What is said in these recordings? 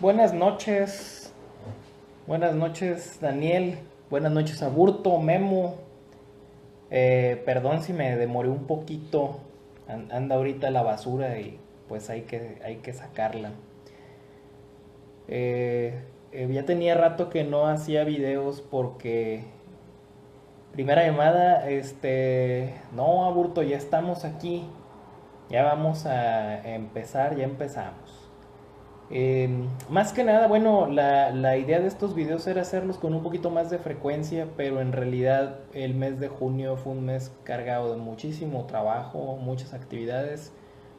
Buenas noches Daniel, buenas noches Aburto, Memo. Perdón si me demoré un poquito, anda ahorita la basura y pues hay que sacarla. Ya tenía rato que no hacía videos porque primera llamada, no Aburto, ya estamos aquí, ya vamos a empezar, ya empezamos. Más que nada, bueno, la idea de estos videos era hacerlos con un poquito más de frecuencia, pero en realidad el mes de junio fue un mes cargado de muchísimo trabajo, muchas actividades.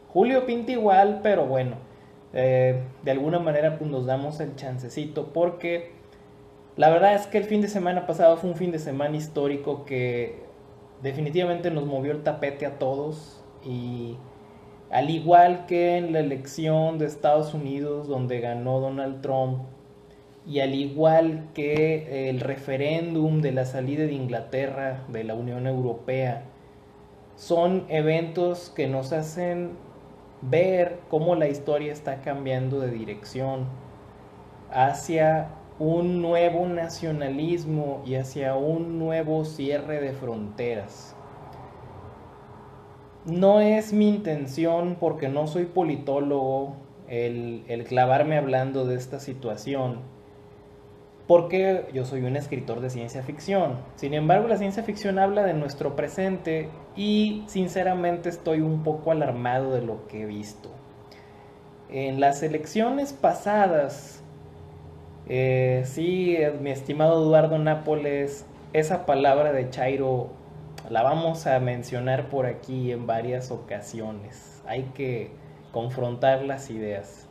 Julio pinta igual, pero bueno, de alguna manera pues nos damos el chancecito porque la verdad es que el fin de semana pasado fue un fin de semana histórico que definitivamente nos movió el tapete a todos y al igual que en la elección de Estados Unidos donde ganó Donald Trump y al igual que el referéndum de la salida de Inglaterra de la Unión Europea, son eventos que nos hacen ver cómo la historia está cambiando de dirección hacia un nuevo nacionalismo y hacia un nuevo cierre de fronteras. No es mi intención, porque no soy politólogo, el clavarme hablando de esta situación, porque yo soy un escritor de ciencia ficción. Sin embargo, la ciencia ficción habla de nuestro presente y sinceramente estoy un poco alarmado de lo que he visto. En las elecciones pasadas, sí, mi estimado Eduardo Nápoles, esa palabra de Chairo la vamos a mencionar por aquí en varias ocasiones. Hay que confrontar las ideas.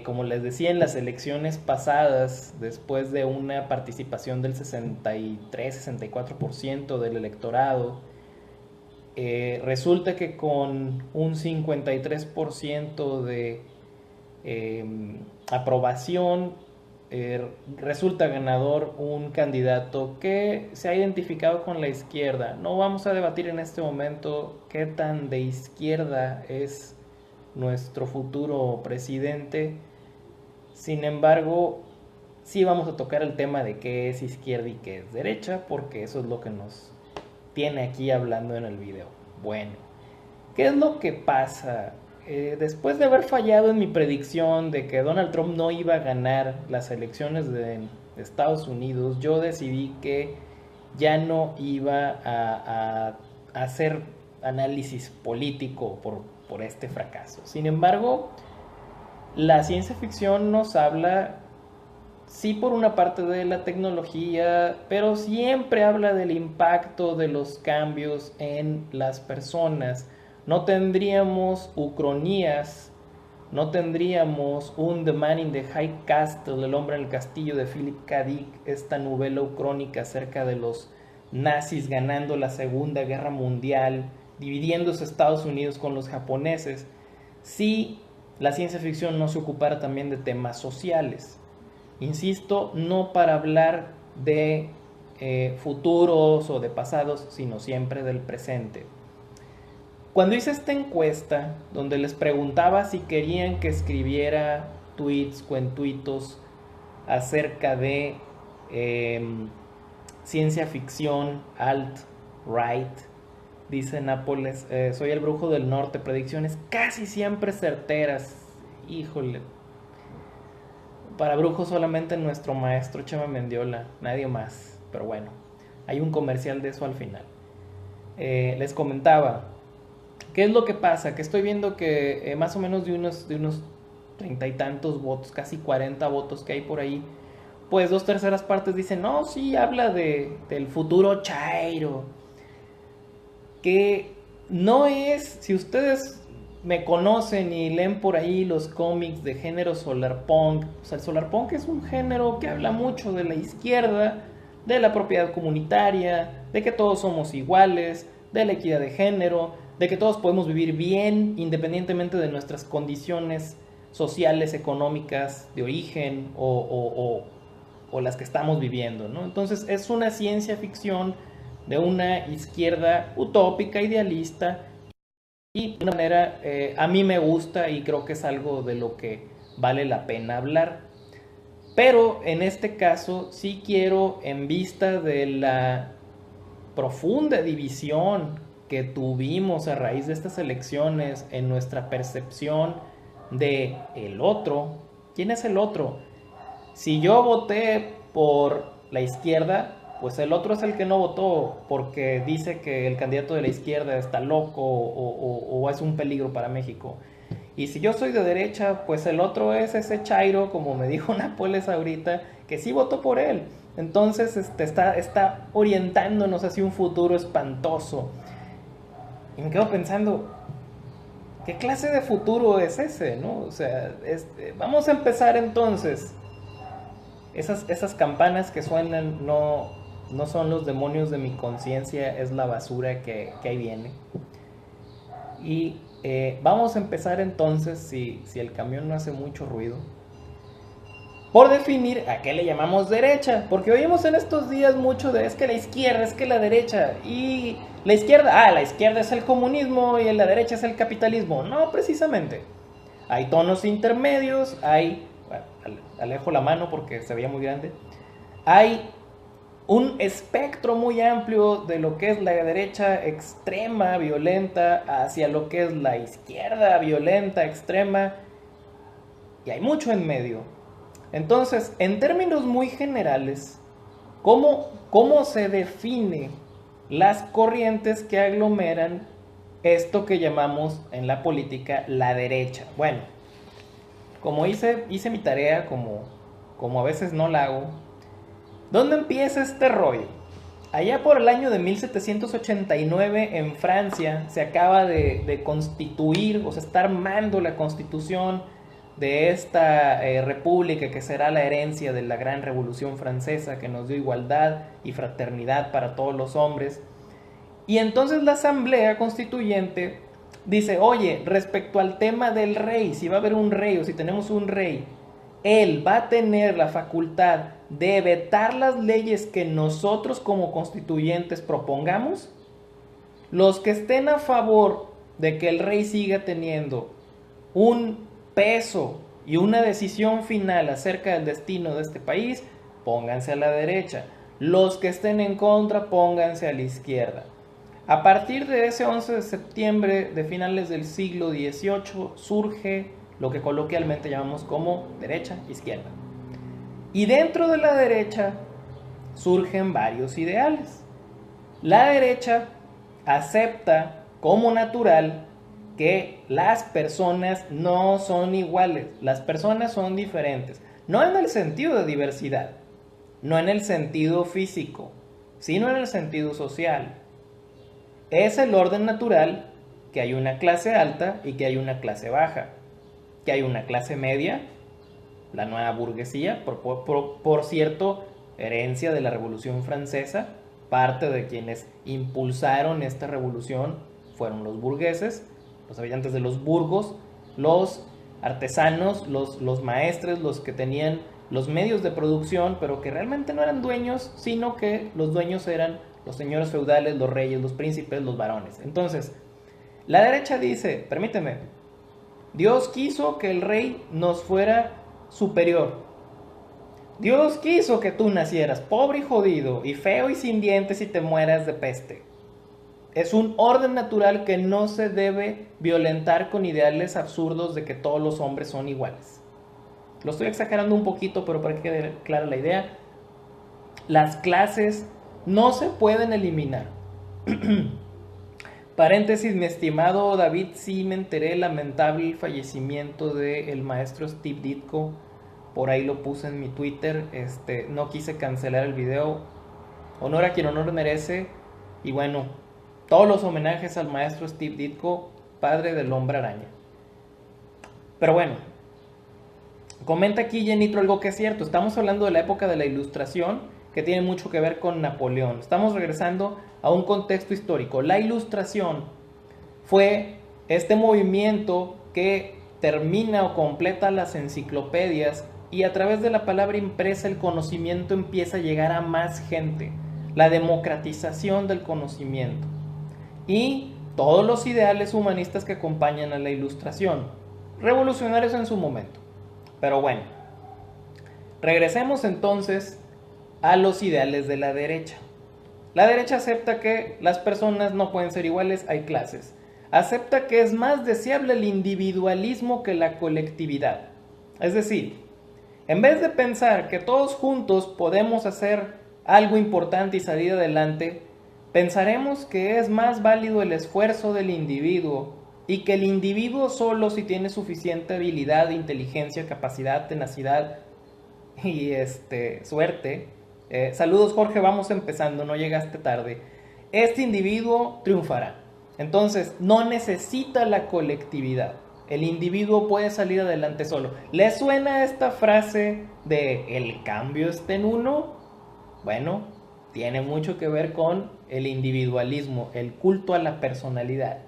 Como les decía, en las elecciones pasadas, después de una participación del 63-64% del electorado, resulta que con un 53% de aprobación, resulta ganador un candidato que se ha identificado con la izquierda. No vamos a debatir en este momento qué tan de izquierda es nuestro futuro presidente. Sin embargo, sí vamos a tocar el tema de qué es izquierda y qué es derecha, porque eso es lo que nos tiene aquí hablando en el video. Bueno, ¿qué es lo que pasa? Después de haber fallado en mi predicción de que Donald Trump no iba a ganar las elecciones de Estados Unidos, yo decidí que ya no iba a hacer análisis político por este fracaso. Sin embargo, la ciencia ficción nos habla, sí, por una parte de la tecnología, pero siempre habla del impacto de los cambios en las personas. No tendríamos Ucronías, no tendríamos un The Man in the High Castle, El hombre en el castillo de Philip K. Dick, esta novela ucrónica acerca de los nazis ganando la Segunda Guerra Mundial, dividiéndose Estados Unidos con los japoneses, si la ciencia ficción no se ocupara también de temas sociales. Insisto, no para hablar de futuros o de pasados, sino siempre del presente. Cuando hice esta encuesta, donde les preguntaba si querían que escribiera tweets, cuentuitos acerca de ciencia ficción, alt-right, dice Nápoles, soy el brujo del norte, predicciones casi siempre certeras. Híjole, para brujos solamente nuestro maestro Chema Mendiola, nadie más. Pero bueno, hay un comercial de eso al final. Les comentaba, ¿qué es lo que pasa? Que estoy viendo que más o menos de unos 30 y tantos votos, casi 40 votos que hay por ahí, pues 2/3 dicen, no, sí, habla del futuro Chairo. Que no es, si ustedes me conocen y leen por ahí los cómics de género solarpunk, o sea, el solarpunk es un género que habla mucho de la izquierda, de la propiedad comunitaria, de que todos somos iguales, de la equidad de género, de que todos podemos vivir bien independientemente de nuestras condiciones sociales, económicas, de origen o las que estamos viviendo, ¿no? Entonces es una ciencia ficción de una izquierda utópica, idealista, y de una manera a mí me gusta y creo que es algo de lo que vale la pena hablar. Pero en este caso sí quiero, en vista de la profunda división que tuvimos a raíz de estas elecciones en nuestra percepción de el otro, ¿quién es el otro? Si yo voté por la izquierda, pues el otro es el que no votó porque dice que el candidato de la izquierda está loco o es un peligro para México. Y si yo soy de derecha, pues el otro es ese chairo, como me dijo Napoles ahorita, que sí votó por él. Entonces está orientándonos hacia un futuro espantoso. Y me quedo pensando, ¿qué clase de futuro es ese? ¿No? O sea, vamos a empezar entonces. Esas campanas que suenan no son los demonios de mi conciencia, es la basura que ahí viene. Y vamos a empezar entonces, si el camión no hace mucho ruido, por definir a qué le llamamos derecha. Porque oímos en estos días mucho de es que la izquierda, es que la derecha. Y la izquierda es el comunismo y la derecha es el capitalismo. No, precisamente. Hay tonos intermedios, alejo la mano porque se veía muy grande. Hay un espectro muy amplio de lo que es la derecha extrema, violenta, hacia lo que es la izquierda violenta, extrema, y hay mucho en medio. Entonces, en términos muy generales, ¿cómo se define las corrientes que aglomeran esto que llamamos en la política la derecha? Bueno, como hice mi tarea, como a veces no la hago, ¿dónde empieza este rollo? Allá por el año de 1789 en Francia se acaba de constituir, o se está armando la constitución de esta república que será la herencia de la gran revolución francesa que nos dio igualdad y fraternidad para todos los hombres. Y entonces la asamblea constituyente dice, oye, respecto al tema del rey, si va a haber un rey o si tenemos un rey, él va a tener la facultad de vetar las leyes que nosotros como constituyentes propongamos. Los que estén a favor de que el rey siga teniendo un peso y una decisión final acerca del destino de este país, pónganse a la derecha. Los que estén en contra, pónganse a la izquierda. A partir de ese 11 de septiembre de finales del siglo XVIII surge lo que coloquialmente llamamos como derecha-izquierda. Y dentro de la derecha surgen varios ideales. La derecha acepta como natural que las personas no son iguales, las personas son diferentes, no en el sentido de diversidad, no en el sentido físico, sino en el sentido social. Es el orden natural que hay una clase alta y que hay una clase baja, que hay una clase media, la nueva burguesía, por cierto, herencia de la Revolución Francesa. Parte de quienes impulsaron esta revolución fueron los burgueses, los habitantes de los burgos, los artesanos, los maestres, los que tenían los medios de producción, pero que realmente no eran dueños, sino que los dueños eran los señores feudales, los reyes, los príncipes, los varones. Entonces, la derecha dice, permíteme, Dios quiso que el rey nos fuera superior. Dios quiso que tú nacieras pobre y jodido, y feo y sin dientes y te mueras de peste. Es un orden natural que no se debe violentar con ideales absurdos de que todos los hombres son iguales. Lo estoy exagerando un poquito, pero para que quede clara la idea, las clases no se pueden eliminar. Paréntesis, mi estimado David, sí me enteré del lamentable fallecimiento del maestro Steve Ditko. Por ahí lo puse en mi Twitter. No quise cancelar el video. Honor a quien honor merece. Y bueno, todos los homenajes al maestro Steve Ditko, padre del hombre araña. Pero bueno, comenta aquí Jenitro algo que es cierto. Estamos hablando de la época de la Ilustración, que tiene mucho que ver con Napoleón. Estamos regresando a un contexto histórico. La Ilustración fue este movimiento que termina o completa las enciclopedias, y a través de la palabra impresa el conocimiento empieza a llegar a más gente. La democratización del conocimiento. Y todos los ideales humanistas que acompañan a la Ilustración. Revolucionarios en su momento. Pero bueno, regresemos entonces a los ideales de la derecha. La derecha acepta que las personas no pueden ser iguales, hay clases. Acepta que es más deseable el individualismo que la colectividad. Es decir, en vez de pensar que todos juntos podemos hacer algo importante y salir adelante, pensaremos que es más válido el esfuerzo del individuo y que el individuo solo, si tiene suficiente habilidad, inteligencia, capacidad, tenacidad y suerte. Saludos Jorge, vamos empezando, no llegaste tarde. Este individuo triunfará. Entonces, no necesita la colectividad. El individuo puede salir adelante solo. ¿Le suena esta frase de el cambio está en uno? Bueno, tiene mucho que ver con el individualismo, el culto a la personalidad.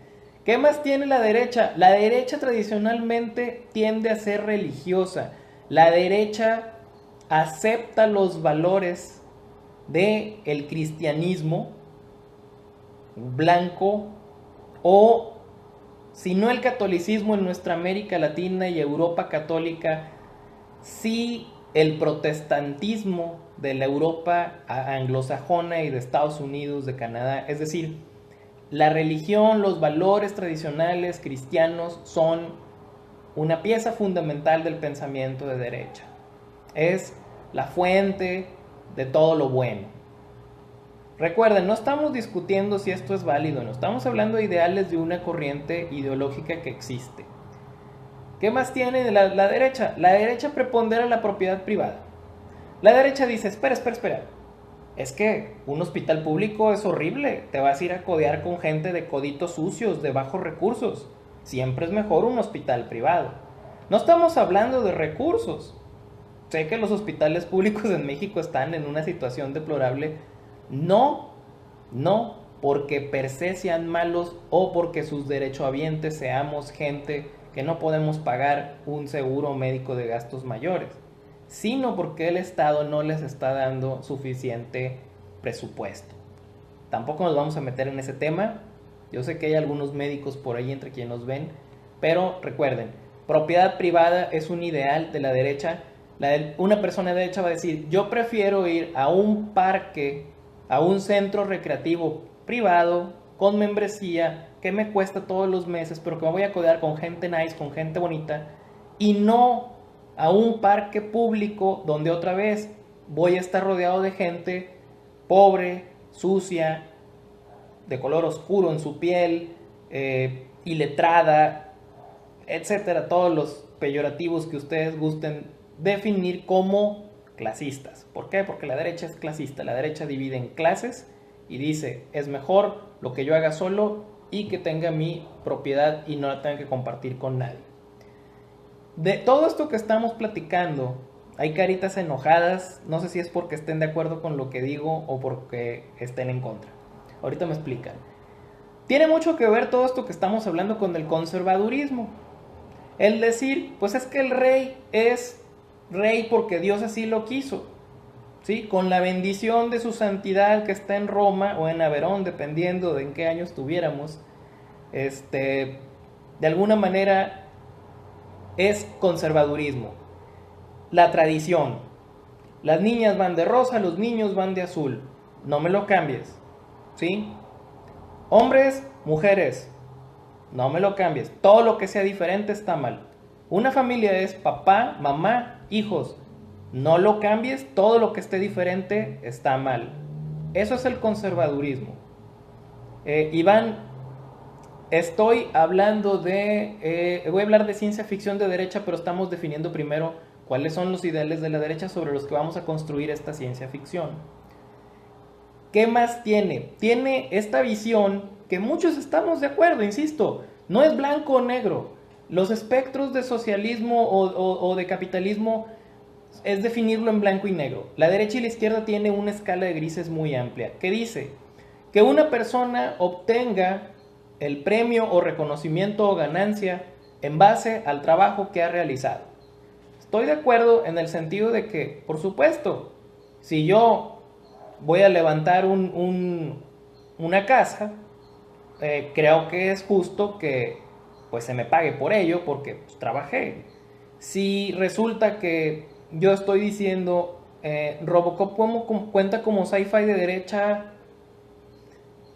¿Qué más tiene la derecha? La derecha tradicionalmente tiende a ser religiosa. La derecha acepta los valores del cristianismo blanco o, si no el catolicismo en nuestra América Latina y Europa católica, sí el protestantismo de la Europa anglosajona y de Estados Unidos, de Canadá. Es decir, la religión, los valores tradicionales cristianos son una pieza fundamental del pensamiento de derecha. Es la fuente de todo lo bueno. Recuerden, no estamos discutiendo si esto es válido, no estamos hablando de ideales de una corriente ideológica que existe. ¿Qué más tiene la derecha? La derecha prepondera la propiedad privada. La derecha dice, espera, es que un hospital público es horrible, te vas a ir a codear con gente de coditos sucios, de bajos recursos. Siempre es mejor un hospital privado. No estamos hablando de recursos. Sé que los hospitales públicos en México están en una situación deplorable. No porque per se sean malos o porque sus derechohabientes seamos gente que no podemos pagar un seguro médico de gastos mayores, sino porque el Estado no les está dando suficiente presupuesto. Tampoco nos vamos a meter en ese tema. Yo sé que hay algunos médicos por ahí entre quienes nos ven, pero recuerden, propiedad privada es un ideal de la derecha. Una persona de derecha va a decir, yo prefiero ir a un parque, a un centro recreativo privado, con membresía, que me cuesta todos los meses, pero que me voy a codear con gente nice, con gente bonita, y no a un parque público donde otra vez voy a estar rodeado de gente pobre, sucia, de color oscuro en su piel, iletrada, etcétera, todos los peyorativos que ustedes gusten definir como clasistas. ¿Por qué? Porque la derecha es clasista, la derecha divide en clases y dice, es mejor lo que yo haga solo y que tenga mi propiedad y no la tenga que compartir con nadie. De todo esto que estamos platicando, hay caritas enojadas, no sé si es porque estén de acuerdo con lo que digo o porque estén en contra. Ahorita me explican. Tiene mucho que ver todo esto que estamos hablando con el conservadurismo. El decir, pues es que el rey es rey porque Dios así lo quiso, ¿sí? Con la bendición de su santidad que está en Roma o en Averón, dependiendo de en qué año estuviéramos, de alguna manera es conservadurismo. La tradición. Las niñas van de rosa, los niños van de azul. No me lo cambies, ¿sí? Hombres, mujeres, no me lo cambies. Todo lo que sea diferente está mal. Una familia es papá, mamá, hijos. No lo cambies, todo lo que esté diferente está mal. Eso es el conservadurismo. Iván, estoy hablando voy a hablar de ciencia ficción de derecha, pero estamos definiendo primero cuáles son los ideales de la derecha sobre los que vamos a construir esta ciencia ficción. ¿Qué más tiene? Tiene esta visión que muchos estamos de acuerdo, insisto, no es blanco o negro. Los espectros de socialismo o de capitalismo es definirlo en blanco y negro. La derecha y la izquierda tiene una escala de grises muy amplia, que dice que una persona obtenga el premio o reconocimiento o ganancia en base al trabajo que ha realizado. Estoy de acuerdo en el sentido de que, por supuesto, si yo voy a levantar una casa, creo que es justo que pues se me pague por ello porque pues, trabajé. Si resulta que yo estoy diciendo Robocop cuenta como sci-fi de derecha,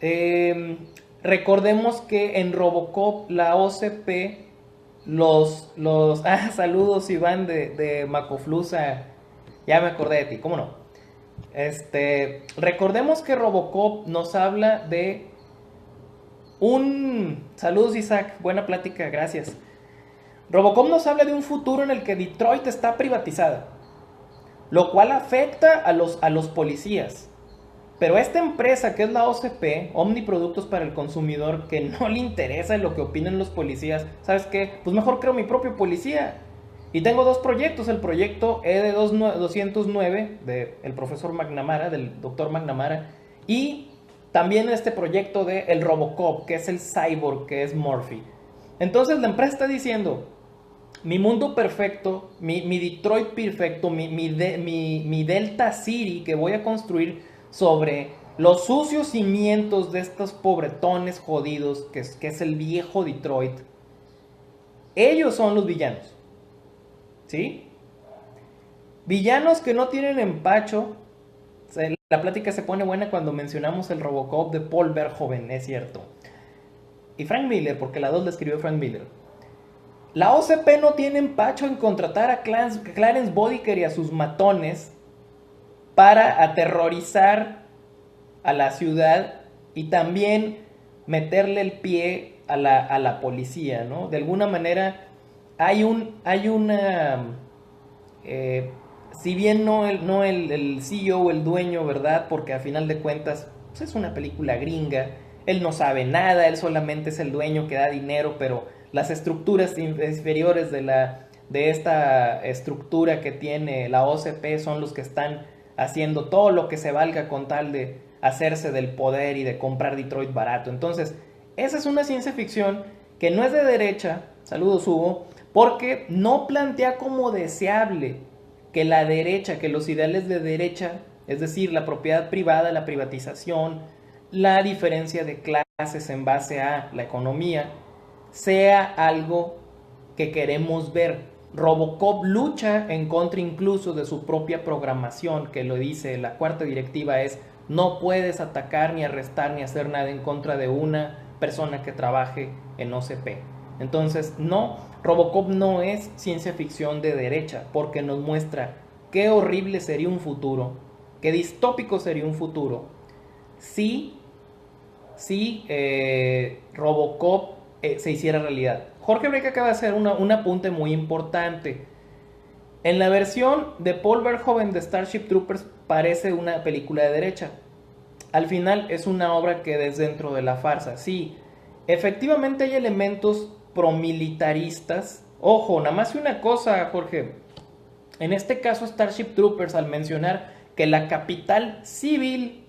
eh, recordemos que en Robocop la OCP, saludos Iván de Macoflusa, ya me acordé de ti, ¿cómo no? Recordemos que Robocop nos habla de saludos Isaac, buena plática, gracias. Robocop nos habla de un futuro en el que Detroit está privatizada, lo cual afecta a los policías. Pero esta empresa que es la OCP, Omni Productos para el Consumidor, que no le interesa lo que opinen los policías, ¿sabes qué? Pues mejor creo mi propio policía. Y tengo dos proyectos, el proyecto ED209 del profesor McNamara, del doctor McNamara, y también este proyecto de el Robocop, que es el cyborg, que es Murphy. Entonces la empresa está diciendo, mi mundo perfecto, mi Detroit perfecto, mi Delta City que voy a construir sobre los sucios cimientos de estos pobretones jodidos, que es el viejo Detroit. Ellos son los villanos. ¿Sí? Villanos que no tienen empacho. La plática se pone buena cuando mencionamos el Robocop de Paul Verhoeven, es cierto. Y Frank Miller, porque la 2 la escribió Frank Miller. La OCP no tiene empacho en contratar a Clarence Boddicker y a sus matones para aterrorizar a la ciudad y también meterle el pie a la policía, ¿no? De alguna manera hay una... si bien no el CEO o el dueño, ¿verdad? Porque a final de cuentas pues es una película gringa, él no sabe nada, él solamente es el dueño que da dinero, pero las estructuras inferiores de esta estructura que tiene la OCP son los que están haciendo todo lo que se valga con tal de hacerse del poder y de comprar Detroit barato. Entonces, esa es una ciencia ficción que no es de derecha, saludos Hugo, porque no plantea como deseable que la derecha, que los ideales de derecha, es decir, la propiedad privada, la privatización, la diferencia de clases en base a la economía, sea algo que queremos ver. Robocop lucha en contra incluso de su propia programación, que lo dice la cuarta directiva, es no puedes atacar ni arrestar ni hacer nada en contra de una persona que trabaje en OCP. Entonces, no, Robocop no es ciencia ficción de derecha, porque nos muestra qué horrible sería un futuro, qué distópico sería un futuro si Robocop se hiciera realidad. Jorge Breck acaba de hacer un apunte muy importante. En la versión de Paul Verhoeven de Starship Troopers parece una película de derecha. Al final es una obra que es dentro de la farsa. Sí, efectivamente hay elementos promilitaristas. Ojo, nada más una cosa, Jorge. En este caso Starship Troopers, al mencionar que la capital civil,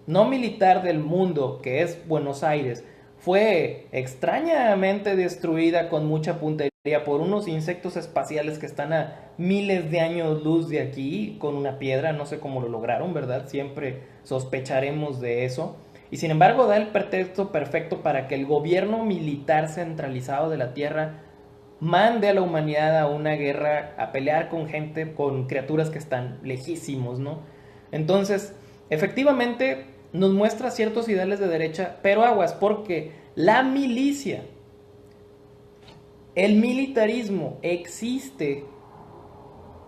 no militar del mundo, que es Buenos Aires, fue extrañamente destruida con mucha puntería por unos insectos espaciales que están a miles de años luz de aquí con una piedra, no sé cómo lo lograron, ¿verdad? Siempre sospecharemos de eso. Y sin embargo da el pretexto perfecto para que el gobierno militar centralizado de la Tierra mande a la humanidad a una guerra, a pelear con gente, con criaturas que están lejísimos, ¿no? Entonces, efectivamente nos muestra ciertos ideales de derecha, pero aguas, porque la milicia, el militarismo existe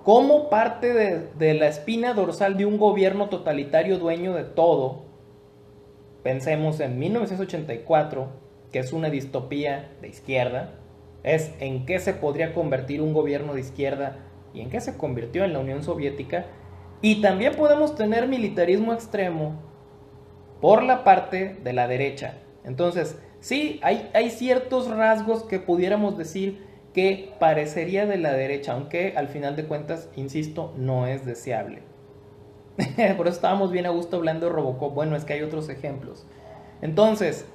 como parte de la espina dorsal de un gobierno totalitario dueño de todo. Pensemos en 1984, que es una distopía de izquierda, es en qué se podría convertir un gobierno de izquierda y en qué se convirtió en la Unión Soviética. Y también podemos tener militarismo extremo por la parte de la derecha. Entonces, sí, hay ciertos rasgos que pudiéramos decir que parecería de la derecha, aunque al final de cuentas, insisto, no es deseable. Por eso estábamos bien a gusto hablando de Robocop. Bueno, es que hay otros ejemplos. Entonces,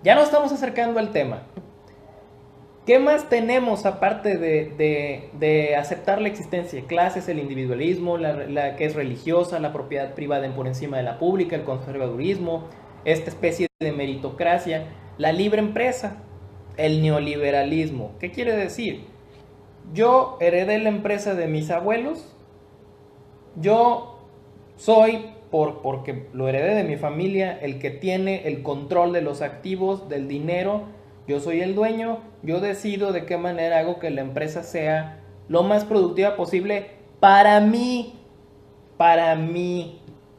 ya nos estamos acercando al tema. ¿Qué más tenemos aparte de aceptar la existencia de clases, el individualismo, la que es religiosa, la propiedad privada por encima de la pública, el conservadurismo, esta especie de meritocracia, la libre empresa, el neoliberalismo? ¿Qué quiere decir? yo heredé la empresa de mis abuelos, yo soy, porque lo heredé de mi familia, el que tiene el control de los activos, del dinero, yo soy el dueño, yo decido de qué manera hago que la empresa sea lo más productiva posible para mí,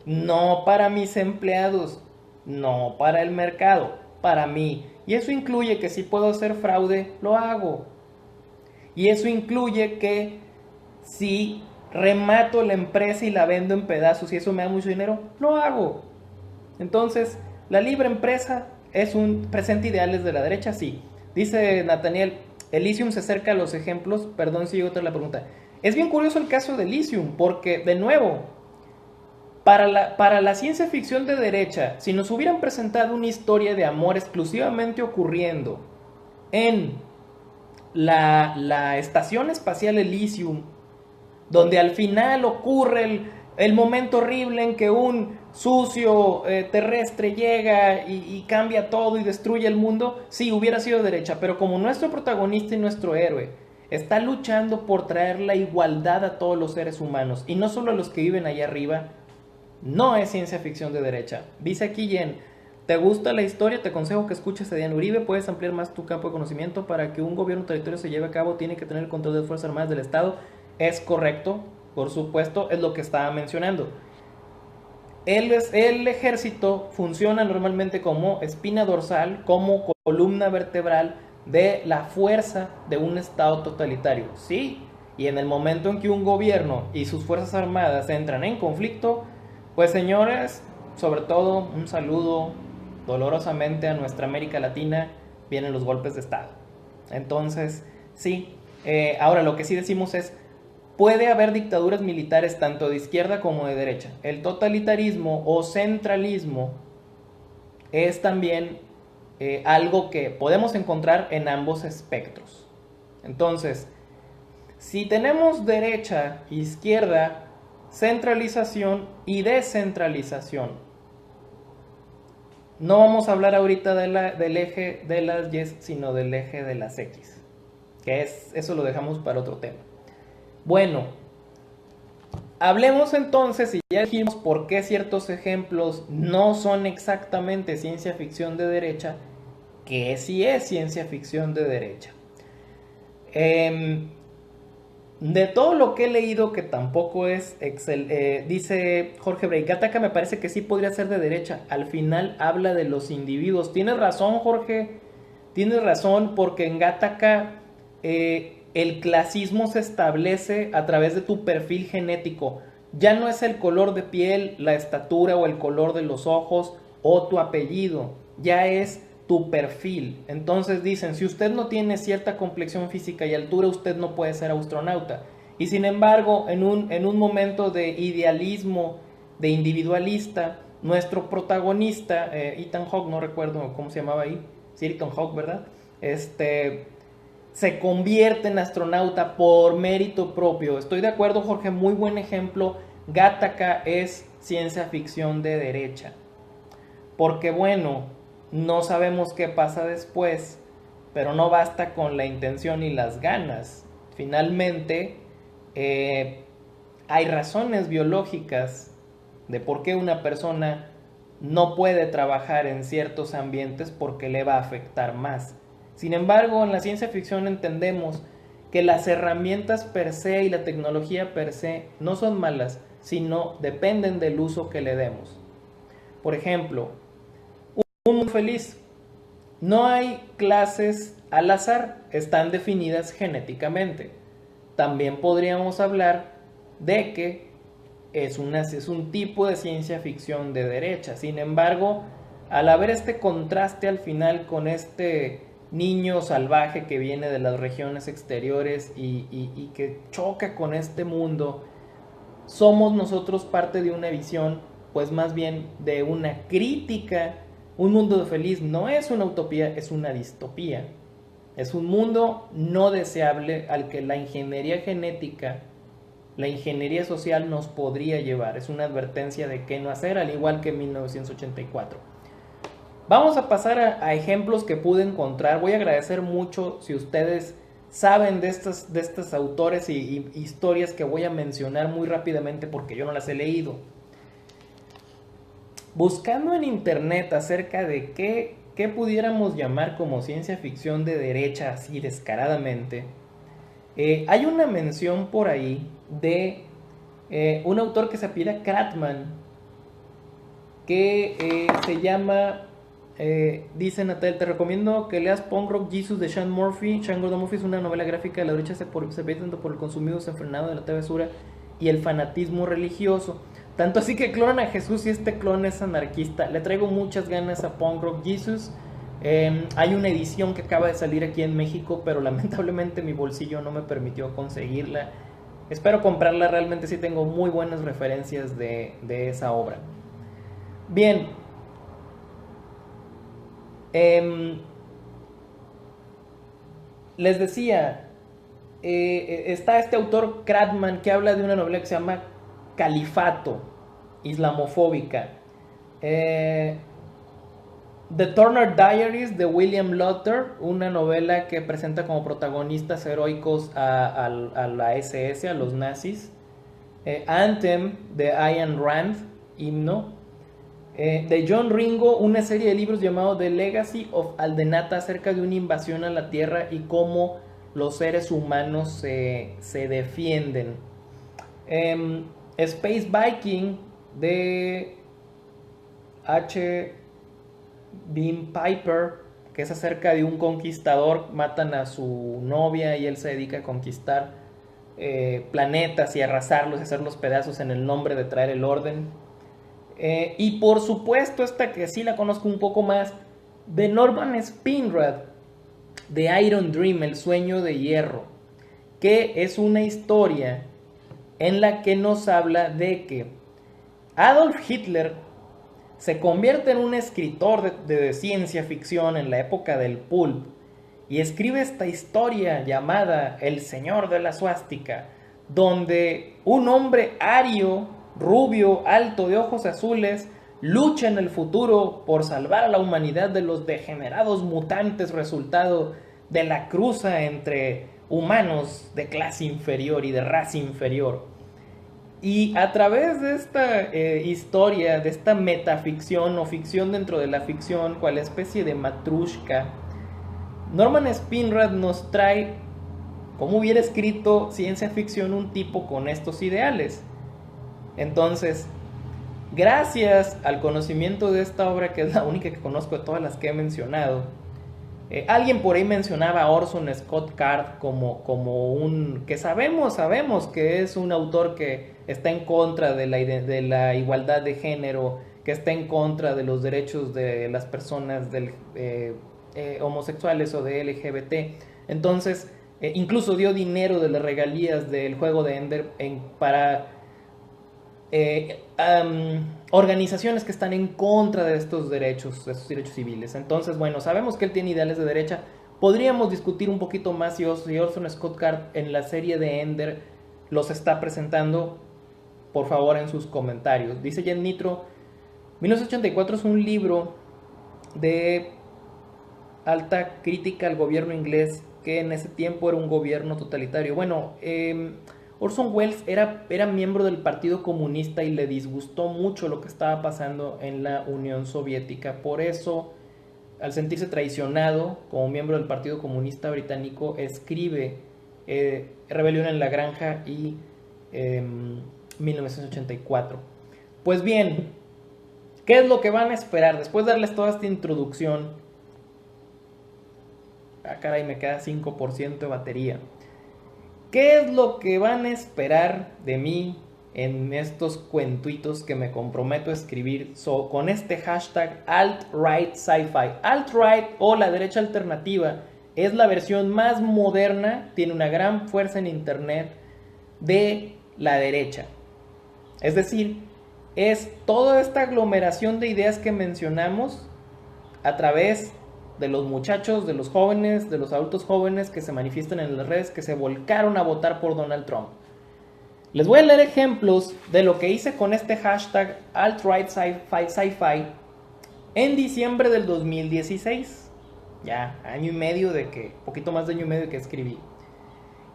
no para mis empleados, no para el mercado, para mí. Y eso incluye que si puedo hacer fraude, lo hago. Y eso incluye que si remato la empresa y la vendo en pedazos y eso me da mucho dinero, lo hago. Entonces, la libre empresa es un presente ideal desde la derecha, sí. Dice Nathaniel, Elysium se acerca a los ejemplos, perdón si yo otra la pregunta. Es bien curioso el caso de Elysium, porque de nuevo, para la ciencia ficción de derecha, si nos hubieran presentado una historia de amor exclusivamente ocurriendo en la estación espacial Elysium, donde al final ocurre el momento horrible en que un sucio terrestre llega y cambia todo y destruye el mundo, sí, hubiera sido derecha, pero como nuestro protagonista y nuestro héroe está luchando por traer la igualdad a todos los seres humanos, y no solo a los que viven allá arriba, no es ciencia ficción de derecha. Dice aquí Jen, ¿te gusta la historia? Te aconsejo que escuches a Diana Uribe, puedes ampliar más tu campo de conocimiento. Para que un gobierno territorio se lleve a cabo tiene que tener el control de las Fuerzas Armadas del Estado. Es correcto, por supuesto, es lo que estaba mencionando. El ejército funciona normalmente como espina dorsal, como columna vertebral de la fuerza de un estado totalitario. Sí, y en el momento en que un gobierno y sus fuerzas armadas entran en conflicto, pues señores, sobre todo un saludo dolorosamente a nuestra América Latina, vienen los golpes de estado. Entonces, sí, ahora lo que sí decimos es, puede haber dictaduras militares tanto de izquierda como de derecha. El totalitarismo o centralismo es también algo que podemos encontrar en ambos espectros. Entonces, si tenemos derecha, izquierda, centralización y descentralización, no vamos a hablar ahorita del eje de las Y, sino del eje de las X, que eso lo dejamos para otro tema. Bueno, hablemos entonces, y ya dijimos por qué ciertos ejemplos no son exactamente ciencia ficción de derecha, que sí es ciencia ficción de derecha. De todo lo que he leído, que tampoco es dice Jorge Brey, Gattaca me parece que sí podría ser de derecha. Al final habla de los individuos. Tienes razón, Jorge. Tienes razón, porque en Gattaca el clasismo se establece a través de tu perfil genético. Ya no es el color de piel, la estatura o el color de los ojos o tu apellido. Ya es tu perfil. Entonces dicen, si usted no tiene cierta complexión física y altura, usted no puede ser astronauta. Y sin embargo, en un momento de idealismo, de individualista, nuestro protagonista, Ethan Hawke, no recuerdo cómo se llamaba ahí, sí, Ethan Hawke, ¿verdad? Se convierte en astronauta por mérito propio. Estoy de acuerdo, Jorge, muy buen ejemplo. Gattaca es ciencia ficción de derecha. Porque bueno, no sabemos qué pasa después, pero no basta con la intención y las ganas. Finalmente, hay razones biológicas de por qué una persona no puede trabajar en ciertos ambientes porque le va a afectar más. Sin embargo, en la ciencia ficción entendemos que las herramientas per se y la tecnología per se no son malas, sino dependen del uso que le demos. Por ejemplo, un mundo feliz. No hay clases al azar, están definidas genéticamente. También podríamos hablar de que es un tipo de ciencia ficción de derecha. Sin embargo, al haber este contraste al final con este niño salvaje que viene de las regiones exteriores y que choca con este mundo, somos nosotros parte de una visión, pues más bien de una crítica. Un mundo feliz no es una utopía, es una distopía. Es un mundo no deseable al que la ingeniería genética, la ingeniería social nos podría llevar. Es una advertencia de qué no hacer, al igual que en 1984. Vamos a pasar a ejemplos que pude encontrar. Voy a agradecer mucho si ustedes saben de estos autores y historias que voy a mencionar muy rápidamente porque yo no las he leído. Buscando en internet acerca de qué pudiéramos llamar como ciencia ficción de derecha así descaradamente, hay una mención por ahí de un autor que se apellida Kratman, que se llama, dice Natal, te recomiendo que leas Punk Rock Jesus de Sean Murphy. Sean Gordon Murphy es una novela gráfica de la derecha, se ve tanto por el consumismo desenfrenado de la travesura y el fanatismo religioso. Tanto así que clonan a Jesús y este clon es anarquista. Le traigo muchas ganas a Punk Rock Jesus. Hay una edición que acaba de salir aquí en México, pero lamentablemente mi bolsillo no me permitió conseguirla. Espero comprarla, realmente sí tengo muy buenas referencias de esa obra. Bien, les decía, está este autor Kratman que habla de una novela que se llama Califato, islamofóbica. The Turner Diaries de William Lutter, una novela que presenta como protagonistas heroicos a la SS, a los nazis. Anthem de Ayn Rand, himno. De John Ringo, una serie de libros llamado The Legacy of Aldenata, acerca de una invasión a la Tierra y cómo los seres humanos se defienden. Space Viking de H. Beam Piper, que es acerca de un conquistador, matan a su novia y él se dedica a conquistar planetas y arrasarlos y hacerlos pedazos en el nombre de traer el orden. Y por supuesto esta que sí la conozco un poco más, de Norman Spinrad, de Iron Dream, el sueño de hierro, que es una historia en la que nos habla de que Adolf Hitler se convierte en un escritor de ciencia ficción en la época del pulp y escribe esta historia llamada El Señor de la Suástica, donde un hombre ario, rubio, alto, de ojos azules, lucha en el futuro por salvar a la humanidad de los degenerados mutantes resultado de la cruza entre humanos de clase inferior y de raza inferior. Y a través de esta historia, de esta metaficción o ficción dentro de la ficción, cual especie de matrushka, Norman Spinrad nos trae cómo hubiera escrito ciencia ficción un tipo con estos ideales. Entonces, gracias al conocimiento de esta obra, que es la única que conozco de todas las que he mencionado, alguien por ahí mencionaba a Orson Scott Card como un... que sabemos que es un autor que está en contra de la igualdad de género, que está en contra de los derechos de las personas homosexuales o de LGBT. Entonces, incluso dio dinero de las regalías del juego de Ender para organizaciones que están en contra de estos derechos civiles. Entonces, bueno, sabemos que él tiene ideales de derecha. Podríamos discutir un poquito más si Orson Scott Card en la serie de Ender los está presentando. Por favor, en sus comentarios. Dice Jen Nitro, 1984 es un libro de alta crítica al gobierno inglés, que en ese tiempo era un gobierno totalitario. Bueno, Orson Welles era miembro del Partido Comunista y le disgustó mucho lo que estaba pasando en la Unión Soviética. Por eso, al sentirse traicionado como miembro del Partido Comunista Británico, escribe Rebelión en la Granja y 1984. Pues bien, ¿qué es lo que van a esperar? Después de darles toda esta introducción... caray, me queda 5% de batería. ¿Qué es lo que van a esperar de mí en estos cuentuitos que me comprometo a escribir con este hashtag alt-right sci-fi? Alt-right o la derecha alternativa es la versión más moderna, tiene una gran fuerza en internet, de la derecha. Es decir, es toda esta aglomeración de ideas que mencionamos a través de los muchachos, de los jóvenes, de los adultos jóvenes que se manifiestan en las redes, que se volcaron a votar por Donald Trump. Les voy a leer ejemplos de lo que hice con este hashtag alt-right sci-fi en diciembre del 2016. Ya, poquito más de año y medio que escribí.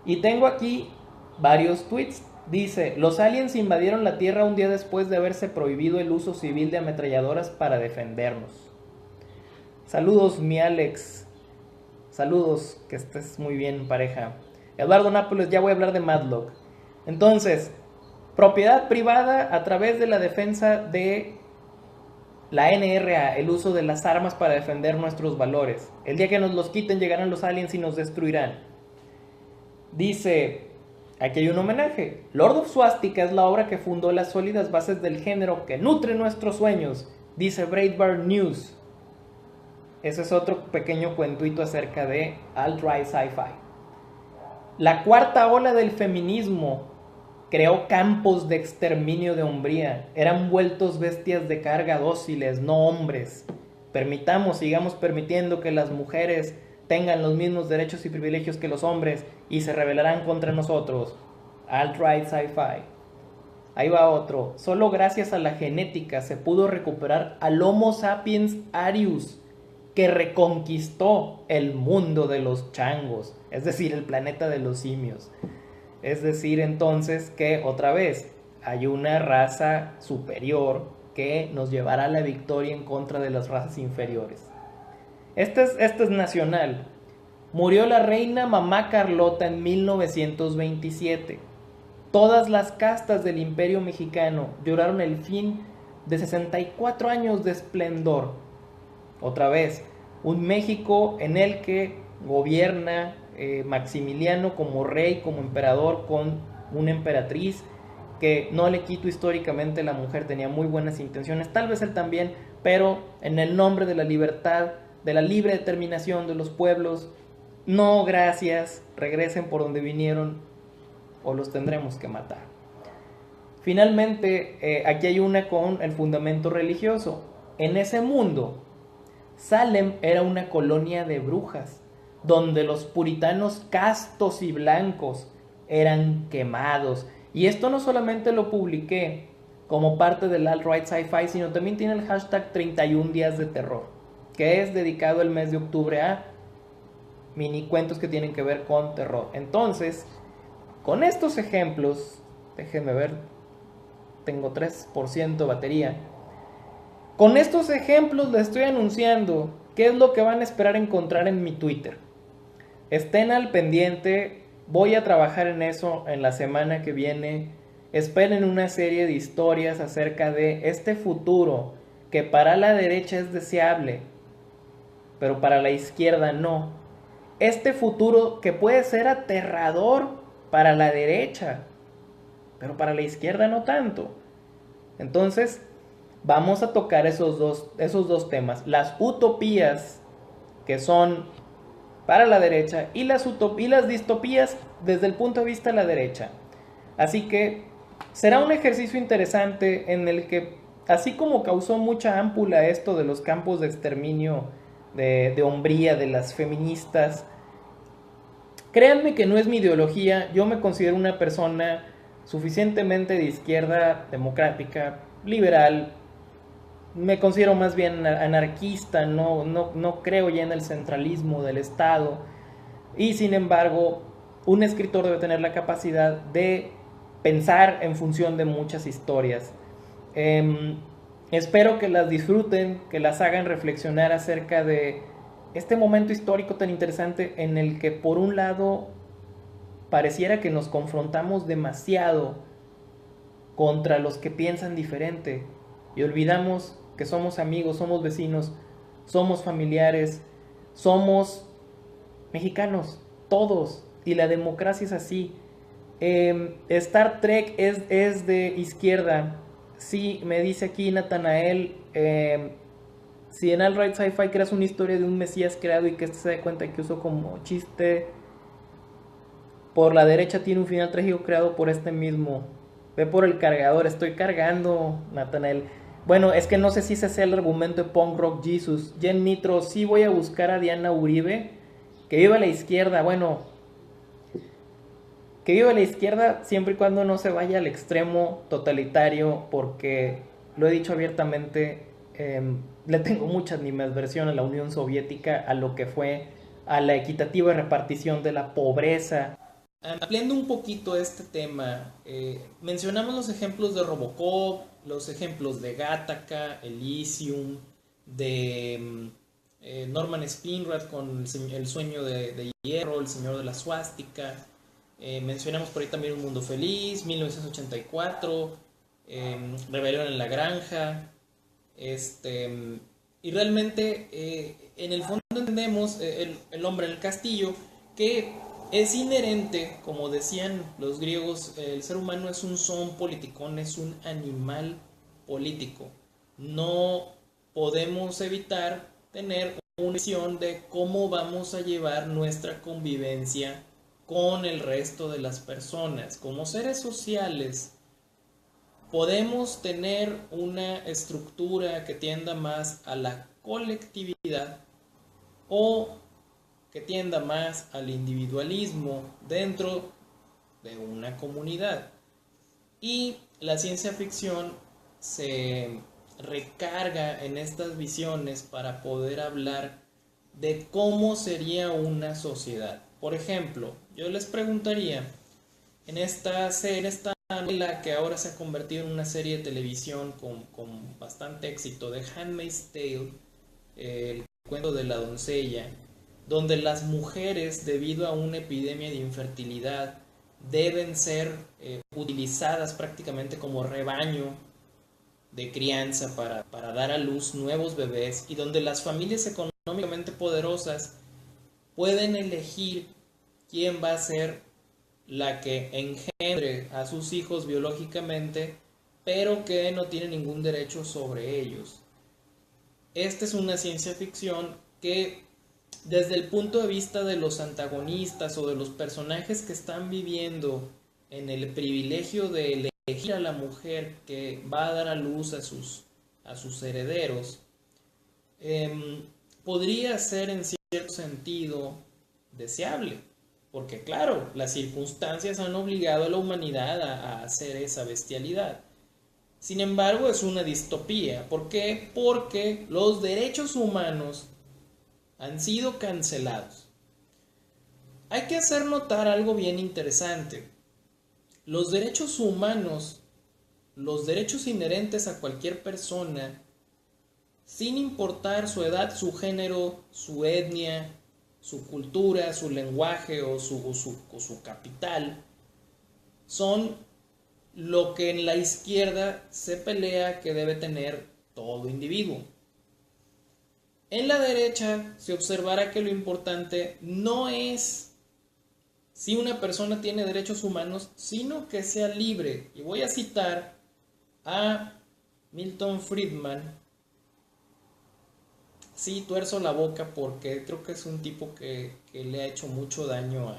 Y tengo aquí varios tweets. Dice, los aliens invadieron la Tierra un día después de haberse prohibido el uso civil de ametralladoras para defendernos. Saludos, mi Alex. Saludos, que estés muy bien, pareja. Eduardo Nápoles, ya voy a hablar de Matlock. Entonces, propiedad privada a través de la defensa de la NRA, el uso de las armas para defender nuestros valores. El día que nos los quiten llegarán los aliens y nos destruirán. Dice, aquí hay un homenaje. Lord of Swastika es la obra que fundó las sólidas bases del género que nutre nuestros sueños, dice Breitbart News. Ese es otro pequeño cuentuito acerca de alt-right sci-fi. La cuarta ola del feminismo creó campos de exterminio de hombría. Eran vueltos bestias de carga dóciles, no hombres. Sigamos permitiendo que las mujeres tengan los mismos derechos y privilegios que los hombres y se rebelarán contra nosotros. Alt-right sci-fi. Ahí va otro. Solo gracias a la genética se pudo recuperar al Homo sapiens arius, que reconquistó el mundo de los changos, es decir, el planeta de los simios. Es decir, entonces, que otra vez hay una raza superior que nos llevará a la victoria en contra de las razas inferiores. Este es nacional. Murió la reina Mamá Carlota en 1927. Todas las castas del Imperio Mexicano lloraron el fin de 64 años de esplendor. Otra vez, un México en el que gobierna Maximiliano como rey, como emperador, con una emperatriz, que no le quito históricamente, la mujer tenía muy buenas intenciones, tal vez él también, pero en el nombre de la libertad, de la libre determinación de los pueblos, no gracias, regresen por donde vinieron o los tendremos que matar. Finalmente, aquí hay una con el fundamento religioso. En ese mundo, Salem era una colonia de brujas, donde los puritanos castos y blancos eran quemados. Y esto no solamente lo publiqué como parte del alt-right sci-fi, sino también tiene el hashtag 31 días de terror, que es dedicado el mes de octubre a mini cuentos que tienen que ver con terror. Entonces, con estos ejemplos, déjenme ver, tengo 3% batería. Con estos ejemplos les estoy anunciando qué es lo que van a esperar encontrar en mi Twitter. Estén al pendiente, voy a trabajar en eso en la semana que viene. Esperen una serie de historias acerca de este futuro que para la derecha es deseable, pero para la izquierda no. Este futuro que puede ser aterrador para la derecha, pero para la izquierda no tanto. Entonces, vamos a tocar esos dos temas. Las utopías que son para la derecha y las distopías desde el punto de vista de la derecha. Así que será un ejercicio interesante en el que, así como causó mucha ámpula esto de los campos de exterminio de hombría de las feministas, créanme que no es mi ideología. Yo me considero una persona suficientemente de izquierda, democrática, liberal. Me considero más bien anarquista, no creo ya en el centralismo del Estado. Y sin embargo, un escritor debe tener la capacidad de pensar en función de muchas historias. Espero que las disfruten, que las hagan reflexionar acerca de este momento histórico tan interesante en el que, por un lado, pareciera que nos confrontamos demasiado contra los que piensan diferente y olvidamos que somos amigos, somos vecinos, somos familiares, somos mexicanos, todos, y la democracia es así. Star Trek es de izquierda. Sí, me dice aquí Natanael, si en alt-right sci-fi creas una historia de un mesías creado y que este se dé cuenta que usó como chiste, por la derecha tiene un final trágico creado por este mismo. Ve por el cargador, estoy cargando, Natanael. Bueno, es que no sé si ese sea el argumento de Punk Rock Jesus. Jen Nitro, sí voy a buscar a Diana Uribe. Que viva la izquierda, bueno. Que viva la izquierda siempre y cuando no se vaya al extremo totalitario, porque lo he dicho abiertamente, le tengo mucha animadversión a la Unión Soviética, a lo que fue, a la equitativa repartición de la pobreza ampliando un poquito este tema, mencionamos los ejemplos de Robocop, los ejemplos de Gattaca, Elysium, de Norman Spinrad con El sueño de hierro, El señor de la suástica. Mencionamos por ahí también Un mundo feliz, 1984, Rebelión en la granja. Y realmente en el fondo entendemos el hombre en el castillo, que es inherente, como decían los griegos, el ser humano es un zoon politicón, es un animal político. No podemos evitar tener una visión de cómo vamos a llevar nuestra convivencia con el resto de las personas. Como seres sociales, podemos tener una estructura que tienda más a la colectividad o que tienda más al individualismo dentro de una comunidad. Y la ciencia ficción se recarga en estas visiones para poder hablar de cómo sería una sociedad. Por ejemplo, yo les preguntaría, en esta serie, esta novela que ahora se ha convertido en una serie de televisión con bastante éxito, de Handmaid's Tale, el cuento de la doncella, donde las mujeres, debido a una epidemia de infertilidad, deben ser utilizadas prácticamente como rebaño de crianza para dar a luz nuevos bebés, y donde las familias económicamente poderosas pueden elegir quién va a ser la que engendre a sus hijos biológicamente, pero que no tiene ningún derecho sobre ellos. Esta es una ciencia ficción que, desde el punto de vista de los antagonistas o de los personajes que están viviendo en el privilegio de elegir a la mujer que va a dar a luz a sus herederos, podría ser en cierto sentido deseable, porque claro, las circunstancias han obligado a la humanidad a hacer esa bestialidad. Sin embargo, es una distopía. ¿Por qué? Porque los derechos humanos han sido cancelados. Hay que hacer notar algo bien interesante. Los derechos humanos, los derechos inherentes a cualquier persona, sin importar su edad, su género, su etnia, su cultura, su lenguaje o su capital, son lo que en la izquierda se pelea que debe tener todo individuo. En la derecha se observará que lo importante no es si una persona tiene derechos humanos, sino que sea libre. Y voy a citar a Milton Friedman. Sí, tuerzo la boca porque creo que es un tipo que le ha hecho mucho daño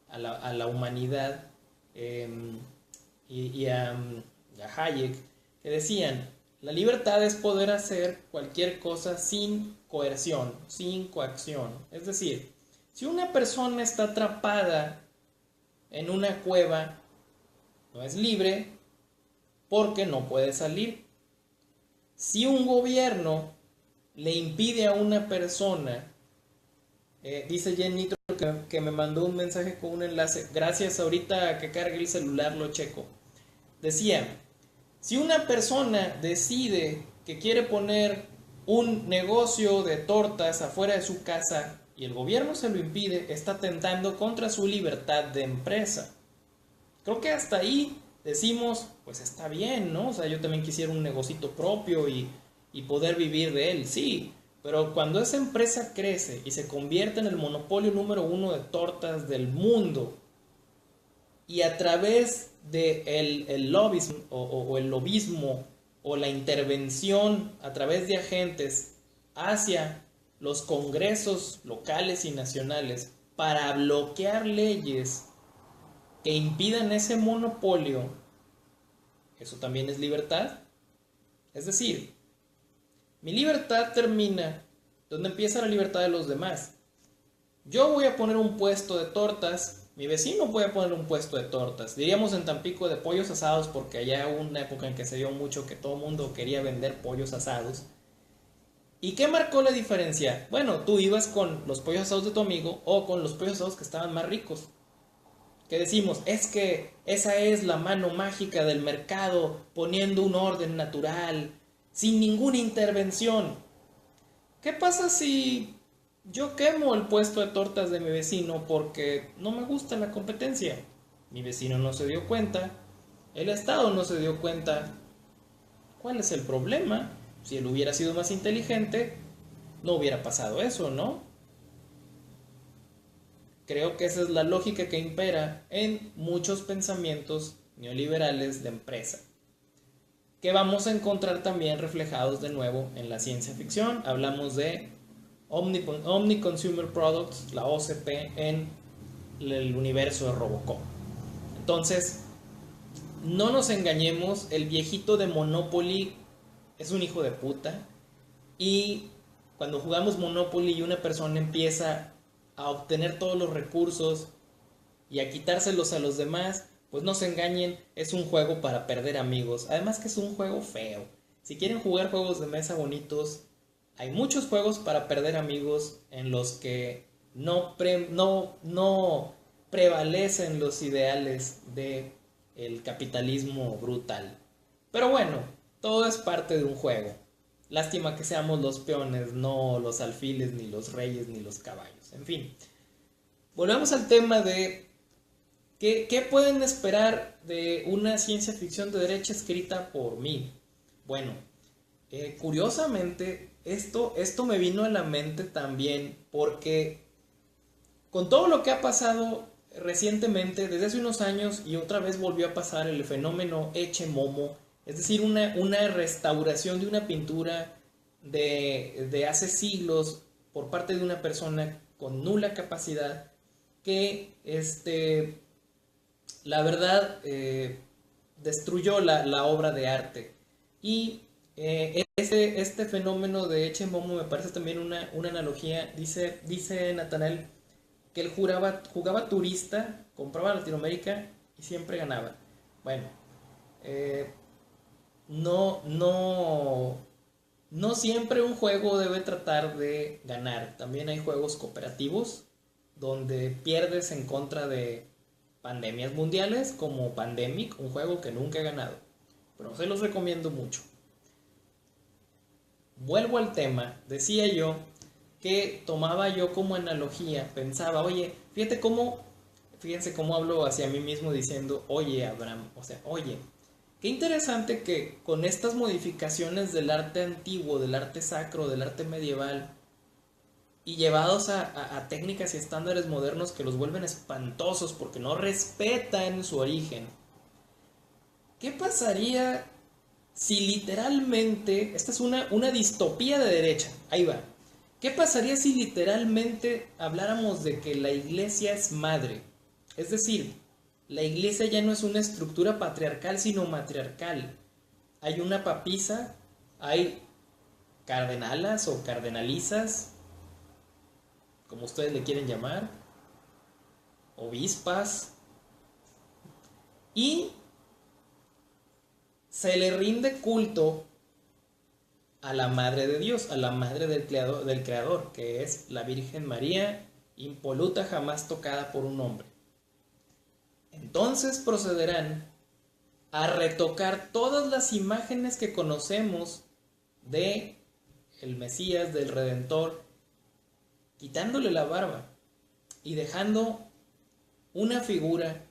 a la humanidad, y a Hayek, que decían: la libertad es poder hacer cualquier cosa sin coerción, sin coacción. Es decir, si una persona está atrapada en una cueva, no es libre porque no puede salir. Si un gobierno le impide a una persona, dice Jen Nitro que me mandó un mensaje con un enlace, gracias, ahorita que cargue el celular lo checo. Decía: si una persona decide que quiere poner un negocio de tortas afuera de su casa y el gobierno se lo impide, está atentando contra su libertad de empresa. Creo que hasta ahí decimos, pues está bien, ¿no? O sea, yo también quisiera un negocito propio y poder vivir de él, sí. Pero cuando esa empresa crece y se convierte en el monopolio número 1 de tortas del mundo, y a través de el lobbyismo o el lobismo o la intervención a través de agentes hacia los congresos locales y nacionales para bloquear leyes que impidan ese monopolio, ¿eso también es libertad? Es decir, mi libertad termina donde empieza la libertad de los demás. Yo voy a poner un puesto de tortas, mi vecino puede poner un puesto de tortas, diríamos en Tampico de pollos asados, porque allá hubo una época en que se dio mucho que todo el mundo quería vender pollos asados. ¿Y qué marcó la diferencia? Bueno, tú ibas con los pollos asados de tu amigo o con los pollos asados que estaban más ricos. que decimos, es que esa es la mano mágica del mercado poniendo un orden natural, sin ninguna intervención. ¿Qué pasa si yo quemo el puesto de tortas de mi vecino porque no me gusta la competencia? Mi vecino no se dio cuenta, el Estado no se dio cuenta. ¿Cuál es el problema? Si él hubiera sido más inteligente, no hubiera pasado eso, ¿no? Creo que esa es la lógica que impera en muchos pensamientos neoliberales de empresa, que vamos a encontrar también reflejados de nuevo en la ciencia ficción. Hablamos de Omni Consumer Products, la OCP, en el universo de Robocop. Entonces, no nos engañemos, el viejito de Monopoly es un hijo de puta, y cuando jugamos Monopoly y una persona empieza a obtener todos los recursos y a quitárselos a los demás, pues no se engañen, es un juego para perder amigos. Además que es un juego feo. Si quieren jugar juegos de mesa bonitos, hay muchos juegos para perder amigos en los que no prevalecen los ideales de el capitalismo brutal. Pero bueno, todo es parte de un juego. Lástima que seamos los peones, no los alfiles, ni los reyes, ni los caballos. En fin, volvemos al tema de ¿qué pueden esperar de una ciencia ficción de derecha escrita por mí? Bueno, curiosamente, esto me vino a la mente también porque con todo lo que ha pasado recientemente, desde hace unos años, y otra vez volvió a pasar el fenómeno Eche Momo, es decir, una restauración de una pintura de hace siglos por parte de una persona con nula capacidad que, la verdad, destruyó la obra de arte. Y este fenómeno de Eche Momo me parece también una analogía. Dice Natanael que él jugaba turista, compraba Latinoamérica y siempre ganaba. Bueno, no siempre un juego debe tratar de ganar. También hay juegos cooperativos donde pierdes en contra de pandemias mundiales, como Pandemic, un juego que nunca he ganado, pero se los recomiendo mucho. Vuelvo al tema, decía yo que tomaba yo como analogía, pensaba, oye, fíjense cómo hablo hacia mí mismo diciendo, oye Abraham, o sea, oye, qué interesante que con estas modificaciones del arte antiguo, del arte sacro, del arte medieval, y llevados a técnicas y estándares modernos que los vuelven espantosos porque no respetan su origen. ¿Qué pasaría si literalmente, esta es una distopía de derecha, ahí va, qué pasaría si literalmente habláramos de que la iglesia es madre? Es decir, la iglesia ya no es una estructura patriarcal sino matriarcal. Hay una papisa, hay cardenalas o cardenalizas, como ustedes le quieren llamar, obispas, y se le rinde culto a la Madre de Dios, a la Madre del Creador, que es la Virgen María, impoluta, jamás tocada por un hombre. Entonces procederán a retocar todas las imágenes que conocemos de el Mesías, del Redentor, quitándole la barba y dejando una figura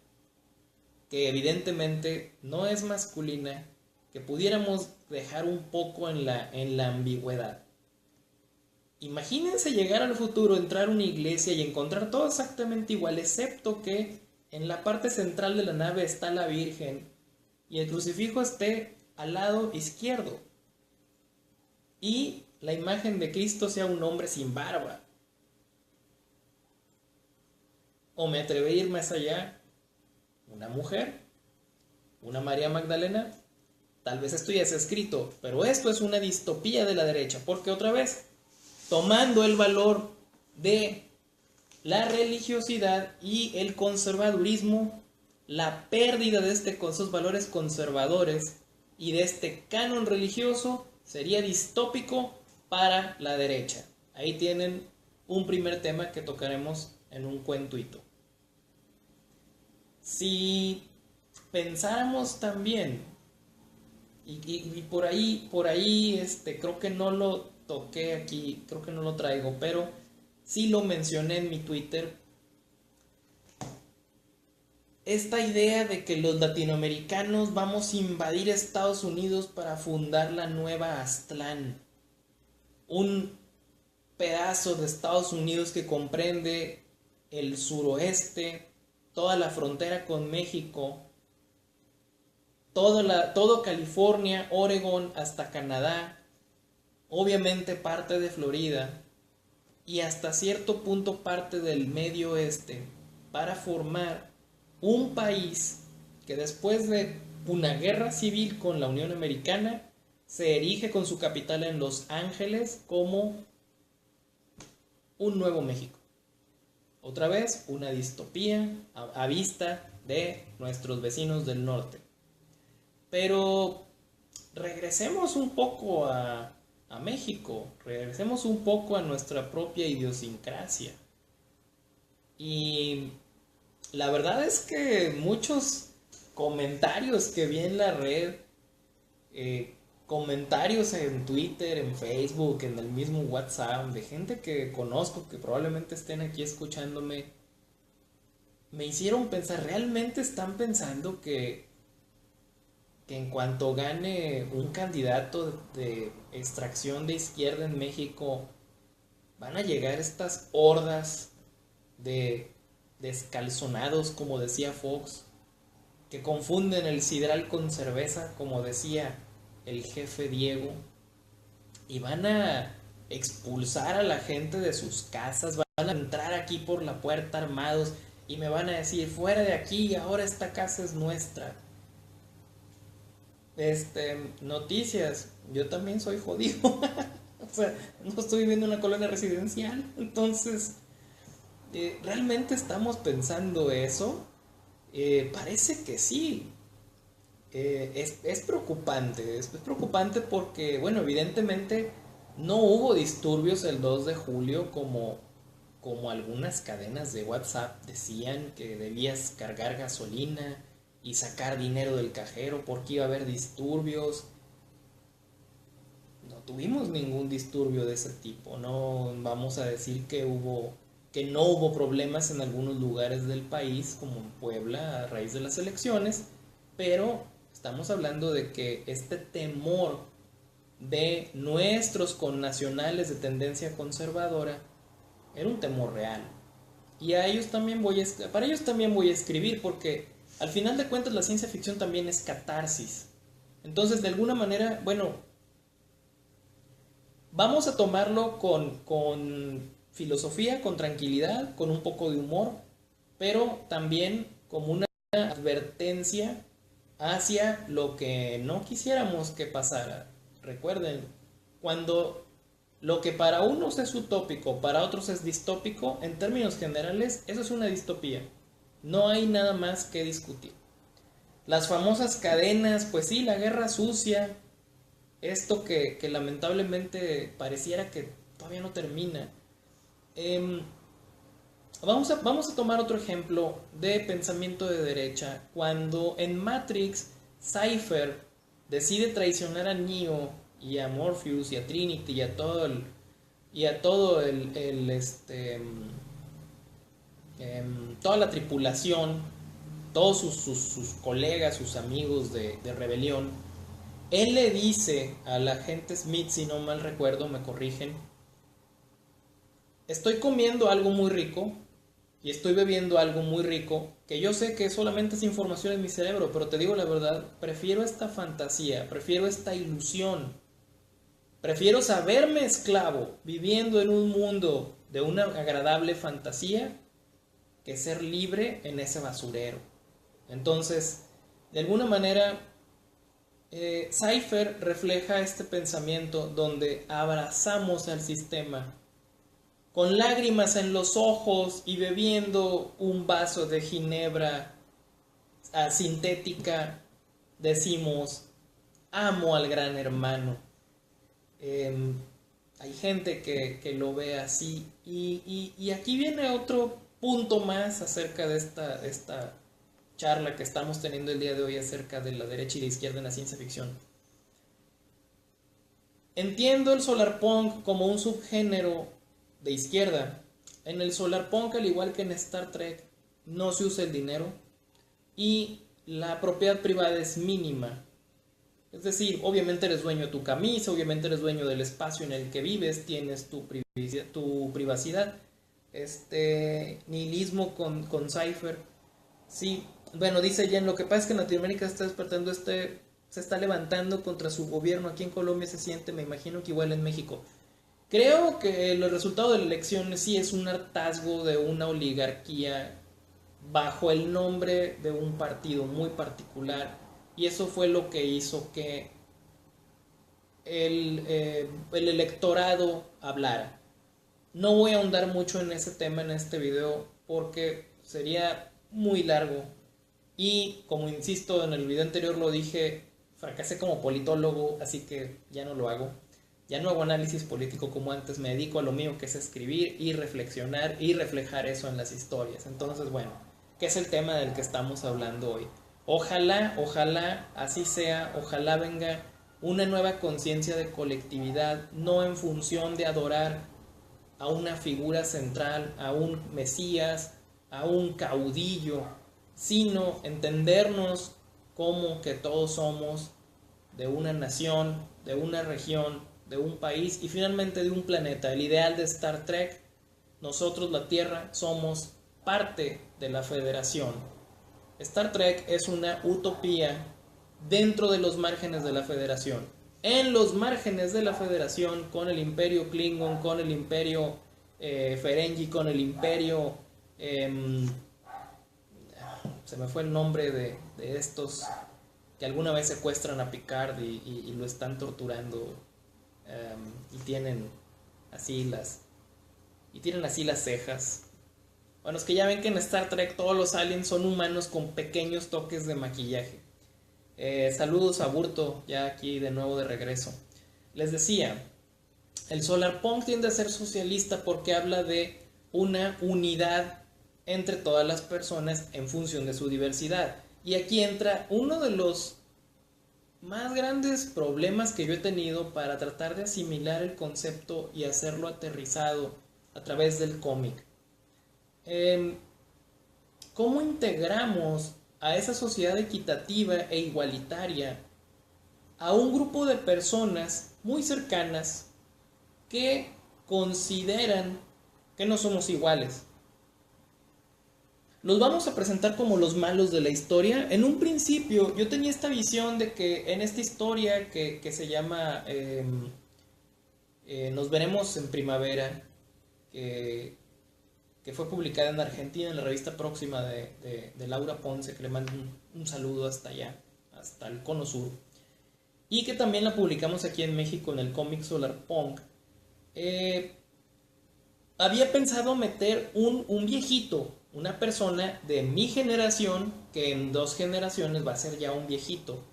que evidentemente no es masculina, que pudiéramos dejar un poco en la ambigüedad. Imagínense llegar al futuro, entrar a una iglesia y encontrar todo exactamente igual, excepto que en la parte central de la nave está la Virgen y el crucifijo esté al lado izquierdo y la imagen de Cristo sea un hombre sin barba. O me atrevo a ir más allá, una mujer, una María Magdalena. Tal vez esto ya sea escrito, pero esto es una distopía de la derecha, porque otra vez, tomando el valor de la religiosidad y el conservadurismo, la pérdida de esos valores conservadores y de este canon religioso sería distópico para la derecha. Ahí tienen un primer tema que tocaremos en un cuentuito. si pensáramos también, y por ahí, creo que no lo toqué aquí, creo que no lo traigo, pero sí lo mencioné en mi Twitter, esta idea de que los latinoamericanos vamos a invadir Estados Unidos para fundar la nueva Aztlán, un pedazo de Estados Unidos que comprende el suroeste, toda la frontera con México, todo California, Oregon, hasta Canadá, obviamente parte de Florida y hasta cierto punto parte del medio oeste, para formar un país que después de una guerra civil con la Unión Americana se erige con su capital en Los Ángeles como un nuevo México. Otra vez, una distopía a vista de nuestros vecinos del norte. Pero regresemos un poco a México, regresemos un poco a nuestra propia idiosincrasia. Y la verdad es que muchos comentarios que vi en la red, comentarios en Twitter, en Facebook, en el mismo WhatsApp, de gente que conozco que probablemente estén aquí escuchándome, me hicieron pensar, ¿realmente están pensando que en cuanto gane un candidato de extracción de izquierda en México, van a llegar estas hordas de descalzonados, como decía Fox, que confunden el sidral con cerveza, como decía el jefe Diego, y van a expulsar a la gente de sus casas, van a entrar aquí por la puerta armados y me van a decir, fuera de aquí, ahora esta casa es nuestra? Noticias, yo también soy jodido. O sea, no estoy viviendo en una colonia residencial. Entonces, ¿realmente estamos pensando eso? Parece que sí. Es preocupante. Es preocupante porque, bueno, evidentemente no hubo disturbios el 2 de julio como algunas cadenas de WhatsApp decían que debías cargar gasolina y sacar dinero del cajero porque iba a haber disturbios. No tuvimos ningún disturbio de ese tipo. No vamos a decir que no hubo problemas en algunos lugares del país, como en Puebla, a raíz de las elecciones, pero estamos hablando de que este temor de nuestros connacionales de tendencia conservadora era un temor real. Y a ellos también para ellos también voy a escribir, porque al final de cuentas la ciencia ficción también es catarsis. Entonces, de alguna manera, bueno, vamos a tomarlo con filosofía, con tranquilidad, con un poco de humor, pero también como una advertencia hacia lo que no quisiéramos que pasara. Recuerden, cuando lo que para unos es utópico, para otros es distópico, en términos generales, eso es una distopía. No hay nada más que discutir. Las famosas cadenas, pues sí, la guerra sucia, esto que lamentablemente pareciera que todavía no termina. Em, vamos a tomar otro ejemplo de pensamiento de derecha. Cuando en Matrix, Cypher decide traicionar a Neo y a Morpheus y a Trinity toda la tripulación, todos sus colegas, sus amigos de rebelión, él le dice al agente Smith, si no mal recuerdo, me corrigen, estoy comiendo algo muy rico y estoy bebiendo algo muy rico, que yo sé que solamente es información en mi cerebro, pero te digo la verdad, prefiero esta fantasía, prefiero esta ilusión, prefiero saberme esclavo viviendo en un mundo de una agradable fantasía que ser libre en ese basurero. Entonces, de alguna manera, Cypher refleja este pensamiento donde abrazamos al sistema con lágrimas en los ojos y bebiendo un vaso de ginebra sintética, decimos, amo al gran hermano. Eh, Hay gente que lo ve así. Y aquí viene otro punto más acerca de esta charla que estamos teniendo el día de hoy acerca de la derecha y la izquierda en la ciencia ficción. Entiendo el solarpunk como un subgénero de izquierda. En el solarpunk, al igual que en Star Trek, no se usa el dinero y la propiedad privada es mínima. Es decir, obviamente eres dueño de tu camisa, obviamente eres dueño del espacio en el que vives, tienes tu privacidad. Nihilismo con Cypher. Sí, bueno, dice Jen, lo que pasa es que en Latinoamérica está despertando se está levantando contra su gobierno. Aquí en Colombia se siente, me imagino que igual en México. Creo que el resultado de la elección sí es un hartazgo de una oligarquía bajo el nombre de un partido muy particular, y eso fue lo que hizo que el electorado hablara. No voy a ahondar mucho en ese tema en este video porque sería muy largo, y como insisto en el video anterior lo dije, fracasé como politólogo, así que ya no lo hago. Ya no hago análisis político como antes, me dedico a lo mío, que es escribir y reflexionar y reflejar eso en las historias. Entonces, bueno, ¿qué es el tema del que estamos hablando hoy? Ojalá así sea, ojalá venga una nueva conciencia de colectividad, no en función de adorar a una figura central, a un mesías, a un caudillo, sino entendernos como que todos somos de una nación, de una región, de un país y finalmente de un planeta. El ideal de Star Trek, nosotros la Tierra somos parte de la Federación. Star Trek es una utopía dentro de los márgenes de la Federación. En los márgenes de la Federación, con el Imperio Klingon, con el Imperio Ferengi, con el Imperio... se me fue el nombre de estos que alguna vez secuestran a Picard y lo están torturando, y tienen así las cejas. Bueno, es que ya ven que en Star Trek todos los aliens son humanos con pequeños toques de maquillaje. Saludos a Burto, ya aquí de nuevo de regreso. Les decía, el solarpunk tiende a ser socialista porque habla de una unidad entre todas las personas en función de su diversidad. Y aquí entra uno de los más grandes problemas que yo he tenido para tratar de asimilar el concepto y hacerlo aterrizado a través del cómic. ¿Cómo integramos a esa sociedad equitativa e igualitaria a un grupo de personas muy cercanas que consideran que no somos iguales? Los vamos a presentar como los malos de la historia. En un principio yo tenía esta visión de que en esta historia que se llama Nos veremos en primavera, que fue publicada en Argentina en la revista Próxima de Laura Ponce, que le mando un saludo hasta allá, hasta el Cono Sur, y que también la publicamos aquí en México en el cómic Solarpunk. Había pensado meter un viejito, una persona de mi generación, que en 2 generaciones va a ser ya un viejito,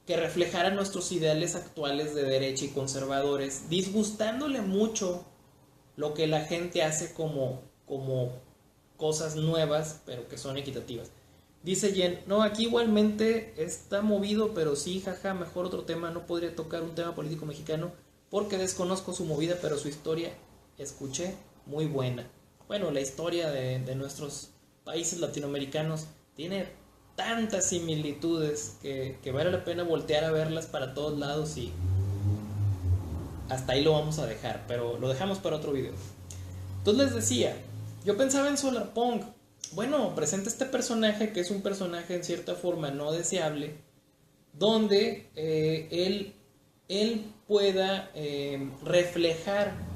que reflejara nuestros ideales actuales de derecha y conservadores, disgustándole mucho lo que la gente hace como cosas nuevas, pero que son equitativas. Dice Jen, no, aquí igualmente está movido, pero sí, jaja, mejor otro tema, no podría tocar un tema político mexicano porque desconozco su movida, pero su historia, escuché, muy buena. Bueno, la historia de nuestros países latinoamericanos tiene tantas similitudes que vale la pena voltear a verlas para todos lados, y hasta ahí lo vamos a dejar, pero lo dejamos para otro video. Entonces les decía, yo pensaba en Solarpunk. Bueno, presenta este personaje que es un personaje en cierta forma no deseable, donde él pueda reflejar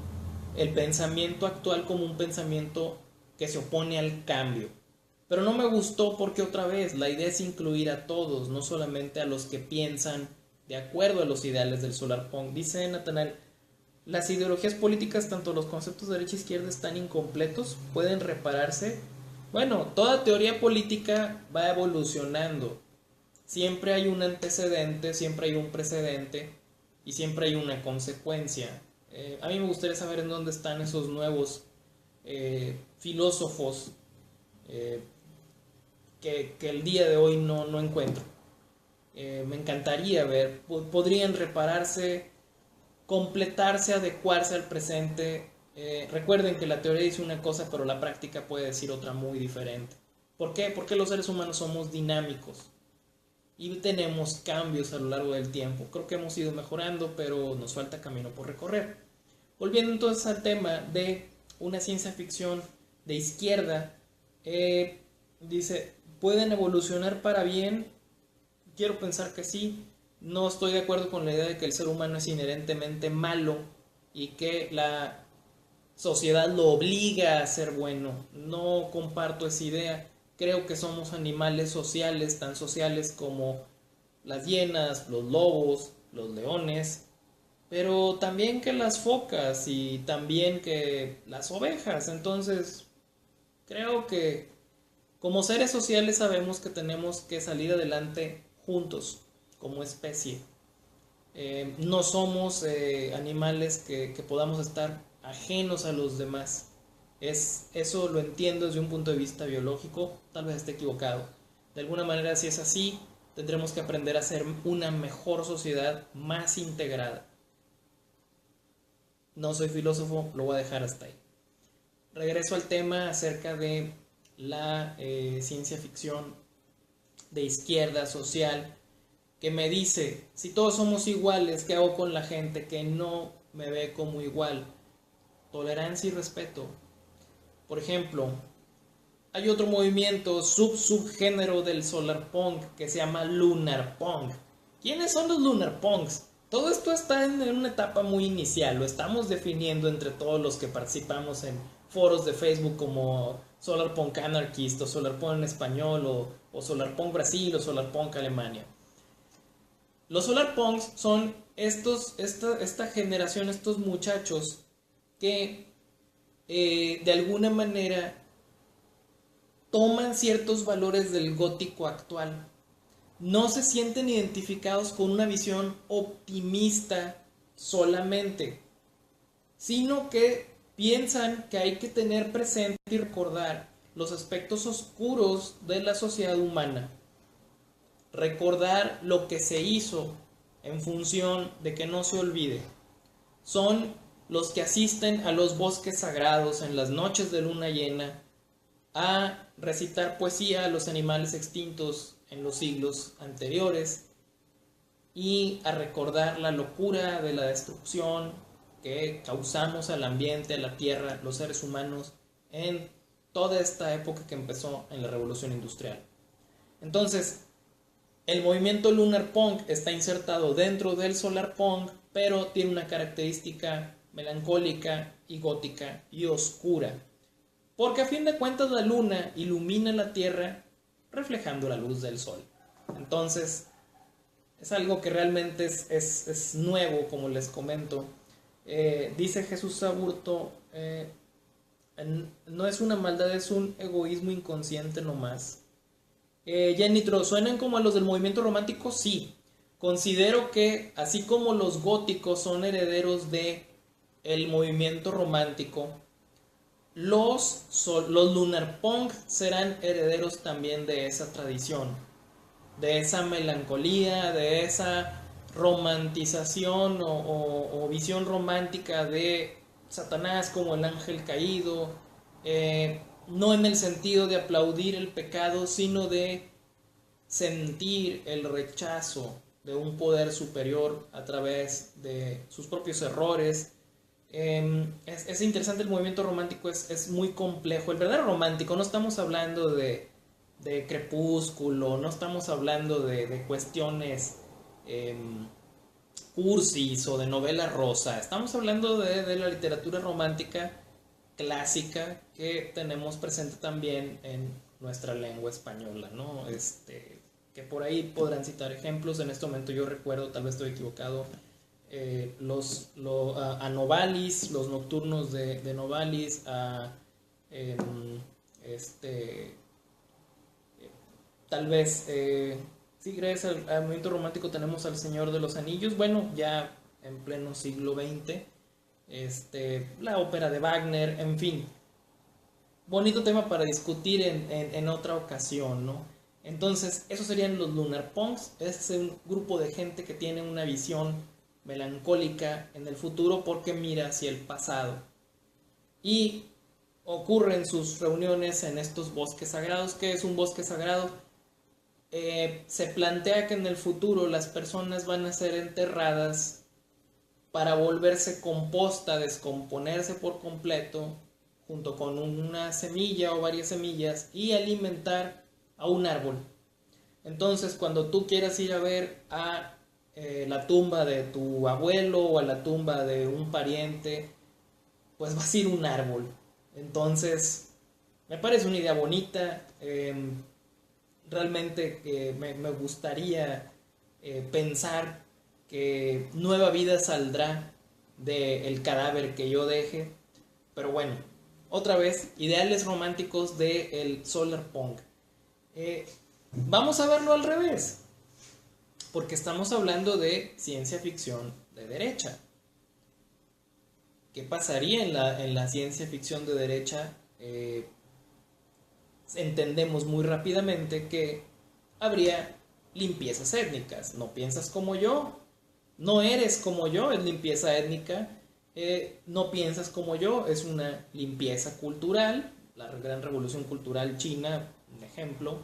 el pensamiento actual como un pensamiento que se opone al cambio. Pero no me gustó porque otra vez la idea es incluir a todos, no solamente a los que piensan de acuerdo a los ideales del solarpunk. Dice Nathanael, las ideologías políticas, tanto los conceptos de derecha e izquierda, están incompletos, pueden repararse. Bueno, toda teoría política va evolucionando. Siempre hay un antecedente, siempre hay un precedente y siempre hay una consecuencia. A mí me gustaría saber en dónde están esos nuevos filósofos que el día de hoy no encuentro. Me encantaría ver, podrían repararse, completarse, adecuarse al presente. Recuerden que la teoría dice una cosa, pero la práctica puede decir otra muy diferente. ¿Por qué? Porque los seres humanos somos dinámicos y tenemos cambios a lo largo del tiempo. Creo que hemos ido mejorando, pero nos falta camino por recorrer. Volviendo entonces al tema de una ciencia ficción de izquierda, dice, ¿pueden evolucionar para bien? Quiero pensar que sí. No estoy de acuerdo con la idea de que el ser humano es inherentemente malo y que la sociedad lo obliga a ser bueno. No comparto esa idea. Creo que somos animales sociales, tan sociales como las hienas, los lobos, los leones, pero también que las focas y también que las ovejas. Entonces, creo que como seres sociales sabemos que tenemos que salir adelante juntos, como especie. No somos animales que podamos estar ajenos a los demás. Eso lo entiendo desde un punto de vista biológico, tal vez esté equivocado. De alguna manera, si es así, tendremos que aprender a ser una mejor sociedad más integrada. No soy filósofo, lo voy a dejar hasta ahí. Regreso al tema acerca de la ciencia ficción de izquierda social, que me dice, si todos somos iguales, ¿qué hago con la gente que no me ve como igual? Tolerancia y respeto. Por ejemplo, hay otro movimiento subgénero del solarpunk que se llama lunarpunk. ¿Quiénes son los lunarpunks? Todo esto está en una etapa muy inicial, lo estamos definiendo entre todos los que participamos en foros de Facebook como Solarpunk Anarchist o Solarpunk en español o Solarpunk Brasil o Solarpunk Alemania. Los solarpunks son esta generación, estos muchachos que de alguna manera toman ciertos valores del gótico actual. No se sienten identificados con una visión optimista solamente, sino que piensan que hay que tener presente y recordar los aspectos oscuros de la sociedad humana. Recordar lo que se hizo en función de que no se olvide. Son los que asisten a los bosques sagrados en las noches de luna llena a recitar poesía a los animales extintos en los siglos anteriores y a recordar la locura de la destrucción que causamos al ambiente, a la tierra, los seres humanos en toda esta época que empezó en la Revolución Industrial. Entonces, el movimiento Lunar Punk está insertado dentro del Solar Punk, pero tiene una característica melancólica y gótica y oscura. Porque a fin de cuentas la luna ilumina la Tierra reflejando la luz del sol. Entonces, es algo que realmente es nuevo, como les comento. Dice Jesús Aburto, no es una maldad, es un egoísmo inconsciente nomás. Jenitro, ¿suenan como a los del movimiento romántico? Sí. Considero que, así como los góticos son herederos de el movimiento romántico, los lunar punk serán herederos también de esa tradición, de esa melancolía, de esa romantización o visión romántica de Satanás como el ángel caído, no en el sentido de aplaudir el pecado, sino de sentir el rechazo de un poder superior a través de sus propios errores. Es interesante, el movimiento romántico es muy complejo. El verdadero romántico, no estamos hablando de crepúsculo, no estamos hablando de cuestiones cursis o de novela rosa, estamos hablando de la literatura romántica clásica que tenemos presente también en nuestra lengua española, ¿no? Que por ahí podrán citar ejemplos. En este momento yo recuerdo, tal vez estoy equivocado, a Novalis, los nocturnos de Novalis, tal vez, sí, gracias al movimiento romántico tenemos al Señor de los Anillos, bueno, ya en pleno siglo XX, la ópera de Wagner, en fin. bonito tema para discutir en otra ocasión, ¿no? Entonces, esos serían los Lunar Punks. Es un grupo de gente que tiene una visión melancólica en el futuro porque mira hacia el pasado. Y ocurren sus reuniones en estos bosques sagrados. ¿Qué es un bosque sagrado? Se plantea que en el futuro las personas van a ser enterradas para volverse composta, descomponerse por completo, junto con una semilla o varias semillas, y alimentar a un árbol. Entonces, cuando tú quieras ir a ver a la tumba de tu abuelo o a la tumba de un pariente, pues vas a ir a un árbol. Entonces, me parece una idea bonita. Realmente que me gustaría pensar que nueva vida saldrá del cadáver que yo deje. Pero bueno, otra vez, ideales románticos del Solar Punk. Vamos a verlo al revés, porque estamos hablando de ciencia ficción de derecha. ¿Qué pasaría en la ciencia ficción de derecha? Entendemos muy rápidamente que habría limpiezas étnicas. No piensas como yo, no eres como yo, es limpieza étnica. No piensas como yo, es una limpieza cultural. La gran revolución cultural china, un ejemplo.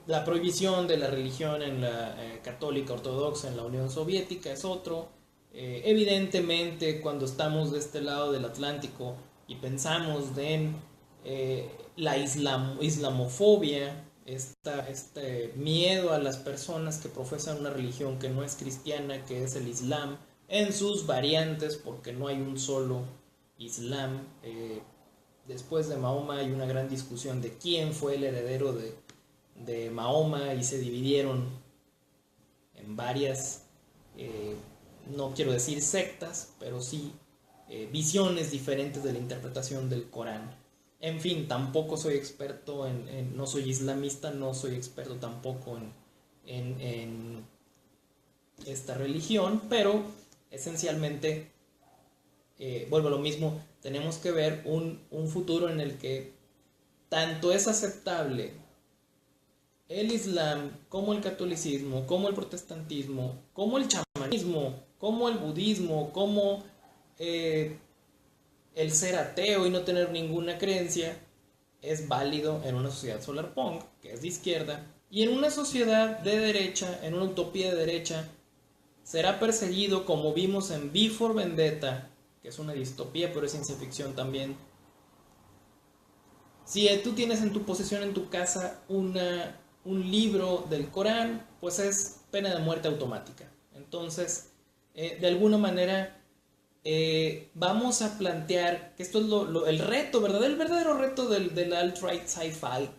La prohibición de la religión en la católica ortodoxa en la Unión Soviética es otro. Evidentemente, cuando estamos de este lado del Atlántico y pensamos en la islamofobia, este miedo a las personas que profesan una religión que no es cristiana, que es el Islam, en sus variantes, porque no hay un solo Islam. Después de Mahoma hay una gran discusión de quién fue el heredero de Mahoma y se dividieron en varias, no quiero decir sectas, pero sí visiones diferentes de la interpretación del Corán. En fin, tampoco soy experto no soy islamista, no soy experto tampoco en esta religión, pero esencialmente, vuelvo a lo mismo, tenemos que ver un futuro en el que tanto es aceptable el Islam, como el catolicismo, como el protestantismo, como el chamanismo, como el budismo, como el ser ateo y no tener ninguna creencia, es válido en una sociedad solarpunk, que es de izquierda, y en una sociedad de derecha, en una utopía de derecha, será perseguido como vimos en V for Vendetta, que es una distopía, pero es ciencia ficción también. Si tú tienes en tu posesión, en tu casa, un libro del Corán, pues es pena de muerte automática. Entonces, de alguna manera, vamos a plantear que esto es el reto, ¿verdad? El verdadero reto del alt-right sci-fi.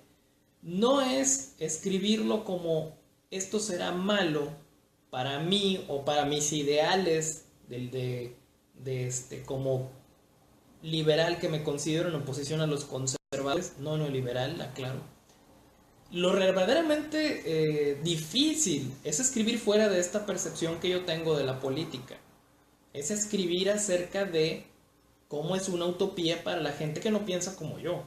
No es escribirlo como esto será malo para mí o para mis ideales como liberal que me considero en oposición a los conservadores, no neoliberal, aclaro. Lo verdaderamente difícil es escribir fuera de esta percepción que yo tengo de la política. Es escribir acerca de cómo es una utopía para la gente que no piensa como yo.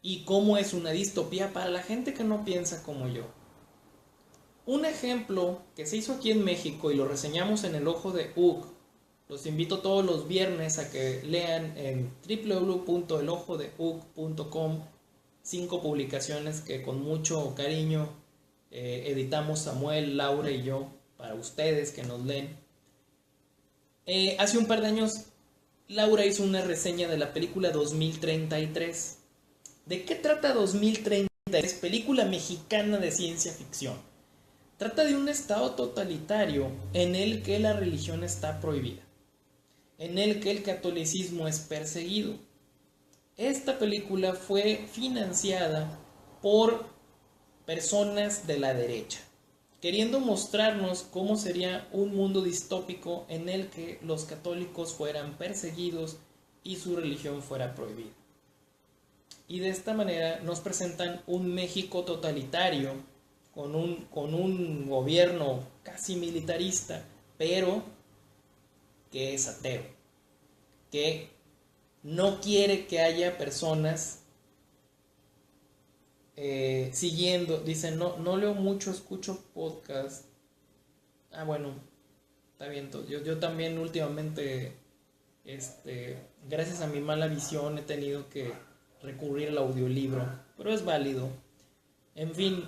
Y cómo es una distopía para la gente que no piensa como yo. Un ejemplo que se hizo aquí en México y lo reseñamos en El Ojo de Ugg. Los invito todos los viernes a que lean en www.elojodeugg.com 5 publicaciones que con mucho cariño editamos Samuel, Laura y yo para ustedes que nos leen. Hace un par de años Laura hizo una reseña de la película 2033. ¿De qué trata 2033? Película mexicana de ciencia ficción. Trata de un estado totalitario en el que la religión está prohibida, en el que el catolicismo es perseguido. Esta película fue financiada por personas de la derecha, queriendo mostrarnos cómo sería un mundo distópico en el que los católicos fueran perseguidos y su religión fuera prohibida. Y de esta manera nos presentan un México totalitario, con un gobierno casi militarista, pero que es ateo, que no quiere que haya personas siguiendo. Dice, no leo mucho, escucho podcast. Ah, bueno, está bien. Yo también últimamente, gracias a mi mala visión, he tenido que recurrir al audiolibro, pero es válido. En fin,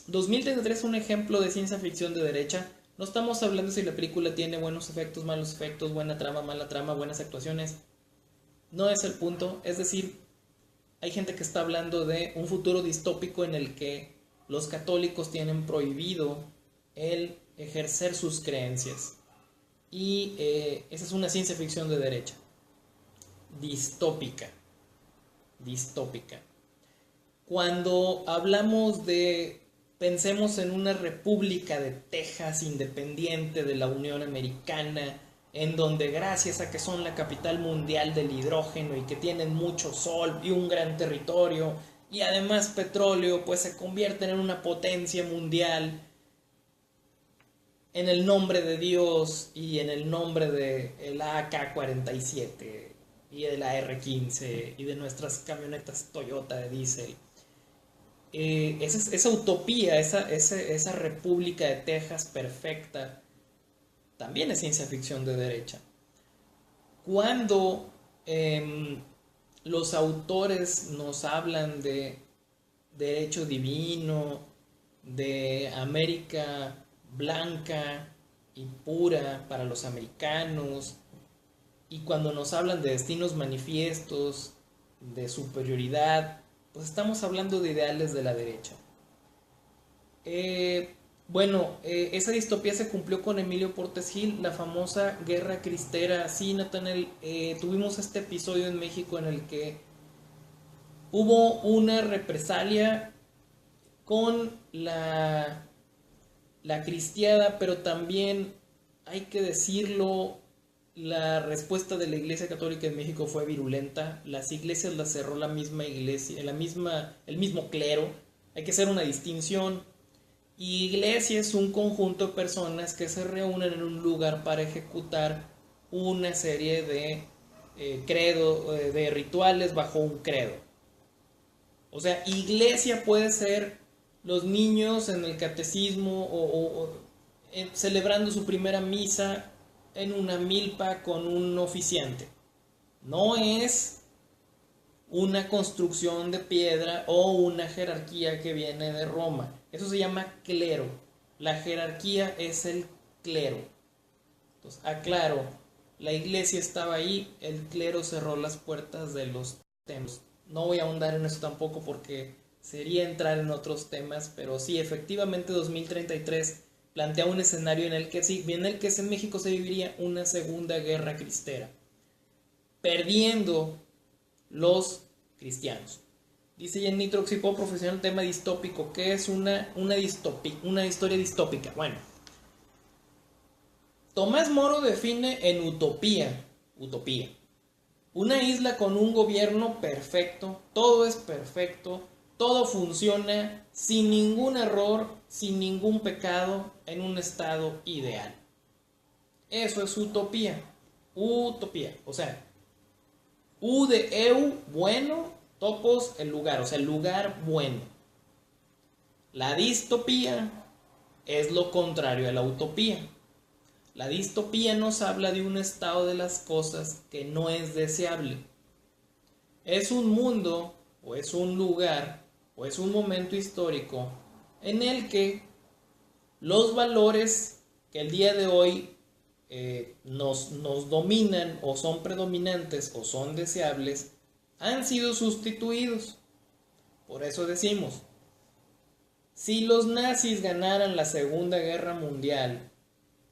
2033 es un ejemplo de ciencia ficción de derecha. No estamos hablando si la película tiene buenos efectos, malos efectos, buena trama, mala trama, buenas actuaciones. No es el punto. Es decir, hay gente que está hablando de un futuro distópico en el que los católicos tienen prohibido el ejercer sus creencias. Y esa es una ciencia ficción de derecha. Distópica. Distópica. Cuando hablamos de, pensemos en una república de Texas independiente de la Unión Americana, en donde gracias a que son la capital mundial del hidrógeno y que tienen mucho sol y un gran territorio y además petróleo, pues se convierten en una potencia mundial en el nombre de Dios y en el nombre de el AK-47 y de la R-15 y de nuestras camionetas Toyota de diésel. Esa utopía, esa república de Texas perfecta, también es ciencia ficción de derecha. Cuando los autores nos hablan de derecho divino, de América blanca y pura para los americanos, y cuando nos hablan de destinos manifiestos, de superioridad, pues estamos hablando de ideales de la derecha. Esa distopía se cumplió con Emilio Portes Gil, la famosa guerra cristera. Sí, Nathaniel, tuvimos este episodio en México en el que hubo una represalia con la cristiada, pero también hay que decirlo, la respuesta de la Iglesia Católica en México fue virulenta. Las iglesias las cerró la misma iglesia, el mismo clero. Hay que hacer una distinción. Iglesia es un conjunto de personas que se reúnen en un lugar para ejecutar una serie de de rituales bajo un credo. O sea, iglesia puede ser los niños en el catecismo o celebrando su primera misa en una milpa con un oficiante. No es una construcción de piedra o una jerarquía que viene de Roma. Eso se llama clero. La jerarquía es el clero. Entonces, aclaro, la iglesia estaba ahí, el clero cerró las puertas de los templos. No voy a ahondar en eso tampoco porque sería entrar en otros temas, pero sí, efectivamente 2033 plantea un escenario en el que sí, en el que en México se viviría una segunda guerra cristera, perdiendo los cristianos. Dice Jenny Troxipo, profesional, tema distópico. ¿Qué es una historia distópica? Bueno, Tomás Moro define en utopía, una isla con un gobierno perfecto, todo es perfecto, todo funciona sin ningún error, sin ningún pecado, en un estado ideal. Eso es utopía. Utopía. O sea, U de eu, bueno, topos, el lugar, o sea, el lugar bueno. La distopía es lo contrario a la utopía. La distopía nos habla de un estado de las cosas que no es deseable. Es un mundo, o es un lugar, o es un momento histórico en el que los valores que el día de hoy nos dominan o son predominantes o son deseables han sido sustituidos. Por eso decimos, si los nazis ganaran la Segunda Guerra Mundial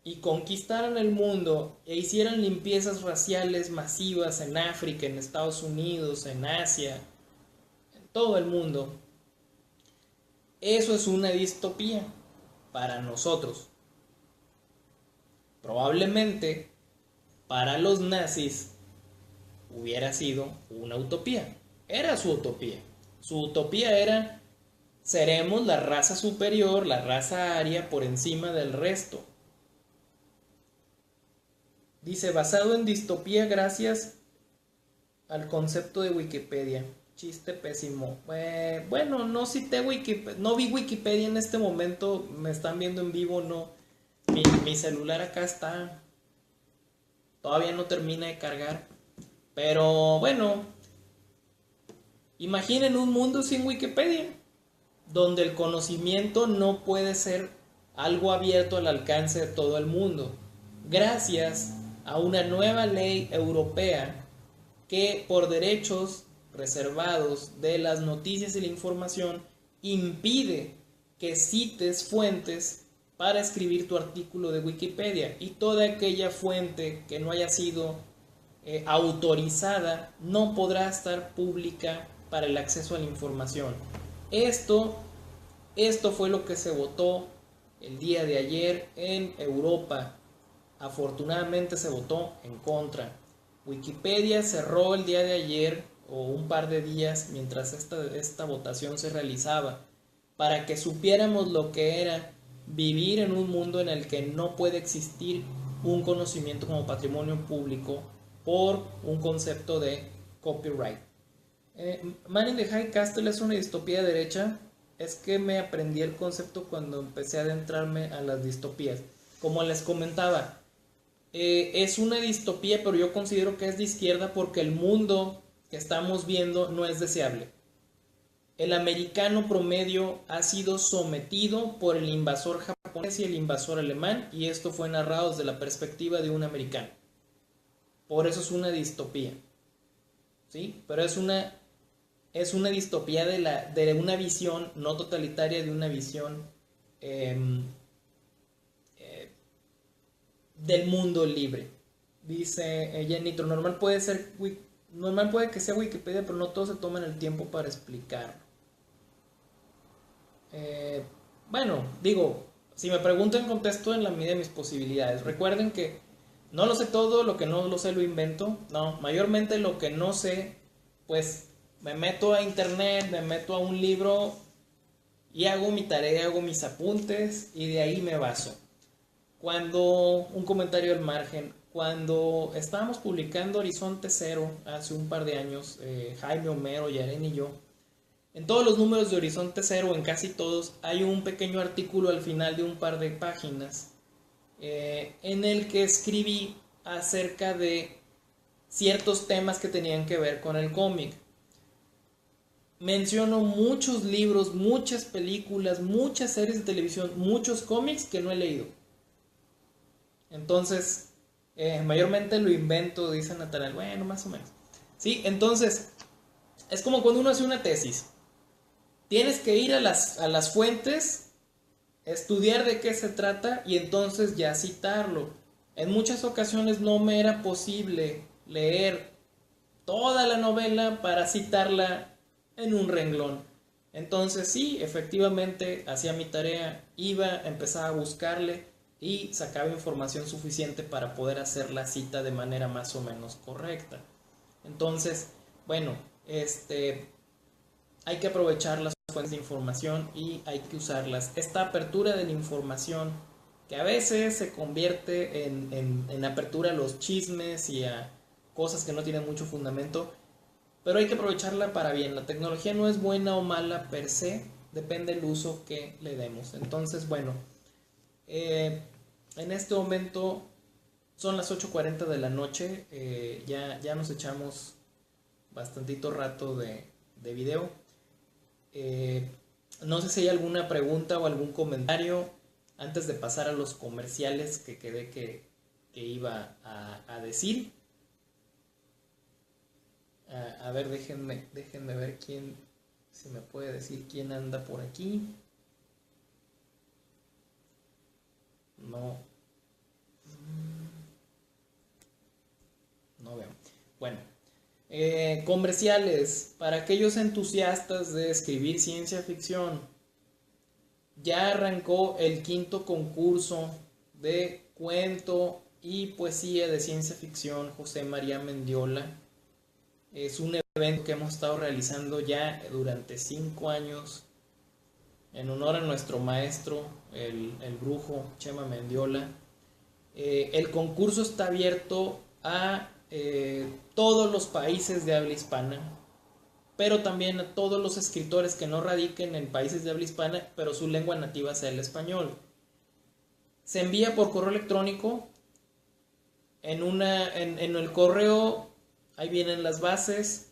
y conquistaran el mundo e hicieran limpiezas raciales masivas en África, en Estados Unidos, en Asia, en todo el mundo, eso es una distopía para nosotros. Probablemente para los nazis hubiera sido una utopía. Era su utopía. Su utopía era: seremos la raza superior, la raza aria por encima del resto. Dice, basado en distopía gracias al concepto de Wikipedia. Chiste pésimo. Bueno, no cité Wikipedia, no vi Wikipedia en este momento, me están viendo en vivo, no. Mi celular acá está, todavía no termina de cargar. Pero bueno, imaginen un mundo sin Wikipedia, donde el conocimiento no puede ser algo abierto al alcance de todo el mundo, gracias a una nueva ley europea que por derechos reservados de las noticias y la información impide que cites fuentes para escribir tu artículo de Wikipedia, y toda aquella fuente que no haya sido autorizada no podrá estar pública para el acceso a la información. Esto fue lo que se votó el día de ayer en Europa. Afortunadamente se votó en contra. Wikipedia cerró el día de ayer o un par de días mientras esta votación se realizaba, para que supiéramos lo que era vivir en un mundo en el que no puede existir un conocimiento como patrimonio público por un concepto de copyright. Man in the High Castle es una distopía de derecha. Es que me aprendí el concepto cuando empecé a adentrarme a las distopías. Como les comentaba, es una distopía, pero yo considero que es de izquierda porque el mundo que estamos viendo no es deseable. El americano promedio ha sido sometido por el invasor japonés y el invasor alemán, y esto fue narrado desde la perspectiva de un americano. Por eso es una distopía, ¿sí? Pero es una distopía de una visión no totalitaria, de una visión del mundo libre. Dice Janitro, normal puede que sea Wikipedia, pero no todos se toman el tiempo para explicarlo. Bueno, digo, si me preguntan contesto en la medida de mis posibilidades. Recuerden que no lo sé todo, lo que no lo sé lo invento. No, mayormente lo que no sé, pues me meto a internet, me meto a un libro y hago mi tarea, hago mis apuntes y de ahí me baso. Un comentario al margen, cuando estábamos publicando Horizonte Cero hace un par de años, Jaime, Homero, Yaren y yo, en todos los números de Horizonte Cero, en casi todos, hay un pequeño artículo al final de un par de páginas en el que escribí acerca de ciertos temas que tenían que ver con el cómic. Menciono muchos libros, muchas películas, muchas series de televisión, muchos cómics que no he leído. Entonces, mayormente lo invento, dice Natanael. Bueno, más o menos. Sí, entonces, es como cuando uno hace una tesis. Tienes que ir a las fuentes, estudiar de qué se trata y entonces ya citarlo. En muchas ocasiones no me era posible leer toda la novela para citarla en un renglón. Entonces sí, efectivamente hacía mi tarea, empezaba a buscarle y sacaba información suficiente para poder hacer la cita de manera más o menos correcta. Entonces, bueno, hay que aprovechar las fuentes de información y hay que usarlas. Esta apertura de la información, que a veces se convierte en apertura a los chismes y a cosas que no tienen mucho fundamento, pero hay que aprovecharla para bien. La tecnología no es buena o mala per se, depende del uso que le demos. Entonces, bueno, en este momento son las 8:40 de la noche, ya nos echamos bastantito rato de video. No sé si hay alguna pregunta o algún comentario antes de pasar a los comerciales que quedé que iba a decir. A ver, déjenme ver quién, si me puede decir quién anda por aquí. No veo. Bueno, comerciales para aquellos entusiastas de escribir ciencia ficción. Ya arrancó el 5º concurso de cuento y poesía de ciencia ficción José María Mendiola. Es un evento que hemos estado realizando ya durante 5 años en honor a nuestro maestro, el brujo Chema Mendiola. El concurso está abierto a todos los países de habla hispana, pero también a todos los escritores que no radiquen en países de habla hispana, pero su lengua nativa sea el español. Se envía por correo electrónico. En el correo, ahí vienen las bases.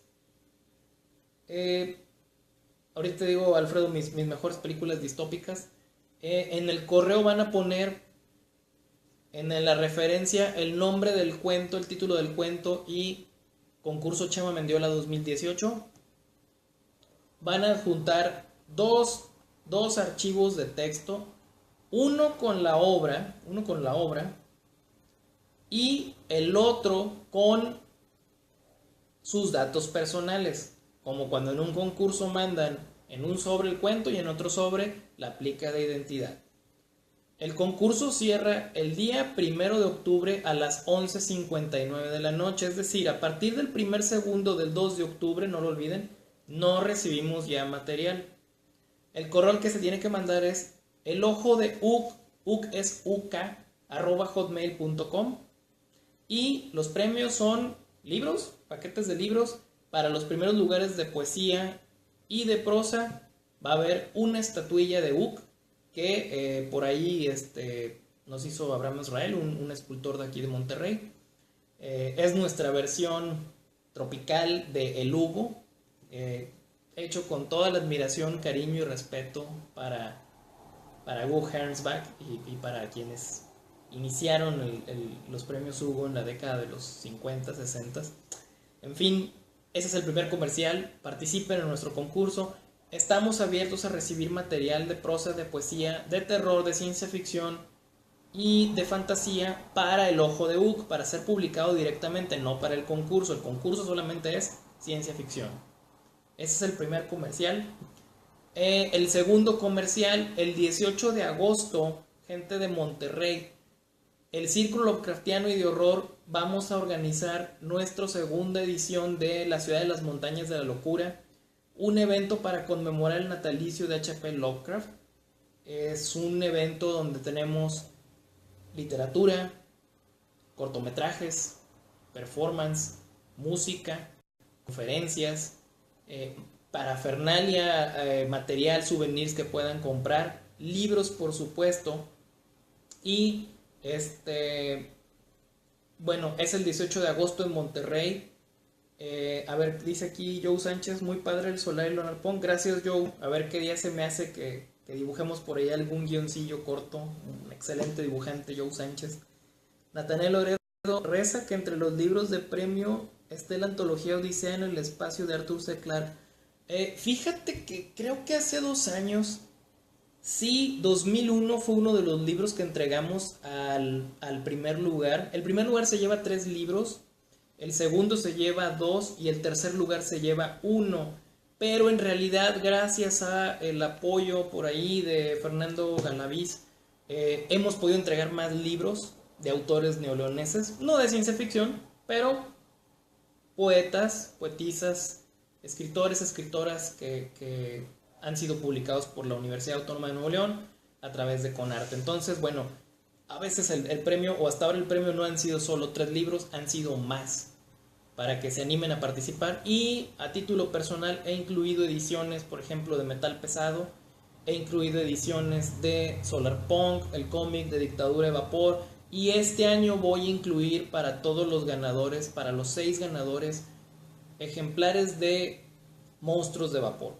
Ahorita te digo, Alfredo, mis mejores películas distópicas. En el correo van a poner en la referencia el nombre del cuento, el título del cuento y concurso Chema Mendiola 2018. Van a juntar dos archivos de texto, uno con la obra y el otro con sus datos personales, como cuando en un concurso mandan en un sobre el cuento y en otro sobre la plica de identidad. El concurso cierra el día 1 de octubre a las 11:59 de la noche, es decir, a partir del primer segundo del 2 de octubre, no lo olviden, no recibimos ya material. El correo al que se tiene que mandar es el ojo de uk es uk, @hotmail.com, y los premios son libros, paquetes de libros. Para los primeros lugares de poesía y de prosa va a haber una estatuilla de uk que por ahí nos hizo Abraham Israel, un escultor de aquí de Monterrey. Es nuestra versión tropical de El Hugo, hecho con toda la admiración, cariño y respeto para Hugo Gernsback y para quienes iniciaron los premios Hugo en la década de los 50, 60. En fin, ese es el primer comercial. Participen en nuestro concurso. Estamos abiertos a recibir material de prosa, de poesía, de terror, de ciencia ficción y de fantasía para el ojo de uk, para ser publicado directamente, no para el concurso. El concurso solamente es ciencia ficción. Ese es el primer comercial. El segundo comercial, el 18 de agosto, gente de Monterrey, el Círculo Lovecraftiano y de Horror, vamos a organizar nuestra segunda edición de La Ciudad de las Montañas de la Locura, un evento para conmemorar el natalicio de H.P. Lovecraft. Es un evento donde tenemos literatura, cortometrajes, performance, música, conferencias, parafernalia, material, souvenirs que puedan comprar, libros por supuesto, y bueno, es el 18 de agosto en Monterrey. A ver, dice aquí Joe Sánchez, muy padre el solar y lo arpón. Gracias, Joe. A ver qué día se me hace que dibujemos por ahí algún guioncillo corto. Un excelente dibujante, Joe Sánchez. Nathaniel Loredo reza que entre los libros de premio esté la antología Odisea en el espacio de Arthur C. Clarke. Fíjate que creo que hace 2 años, sí, 2001 fue uno de los libros que entregamos al primer lugar. El primer lugar se lleva 3 libros, el segundo se lleva 2 y el tercer lugar se lleva 1. Pero en realidad, gracias a el apoyo por ahí de Fernando Galaviz, hemos podido entregar más libros de autores neoleoneses, no de ciencia ficción, pero poetas, poetisas, escritores, escritoras que han sido publicados por la Universidad Autónoma de Nuevo León a través de Conarte. Entonces, bueno, a veces el premio, o hasta ahora el premio, no han sido solo 3 libros, han sido más, para que se animen a participar. Y a título personal he incluido ediciones, por ejemplo, de Metal Pesado, he incluido ediciones de Solarpunk, el cómic de Dictadura de Vapor, y este año voy a incluir para todos los ganadores, para los 6 ganadores, ejemplares de Monstruos de Vapor.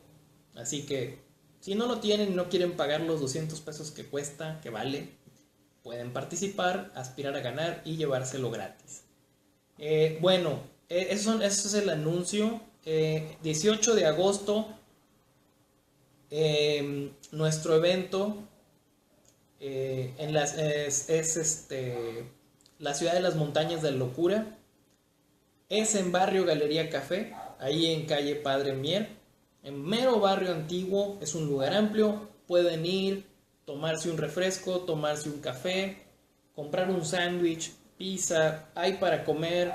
Así que si no lo tienen y no quieren pagar los 200 pesos que cuesta, que vale, pueden participar, aspirar a ganar y llevárselo gratis. Bueno, eso es el anuncio. 18 de agosto, nuestro evento es la Ciudad de las Montañas de la Locura. Es en Barrio Galería Café, ahí en calle Padre Mier, en mero barrio antiguo. Es un lugar amplio, pueden ir, tomarse un refresco, tomarse un café, comprar un sándwich, pizza, hay para comer,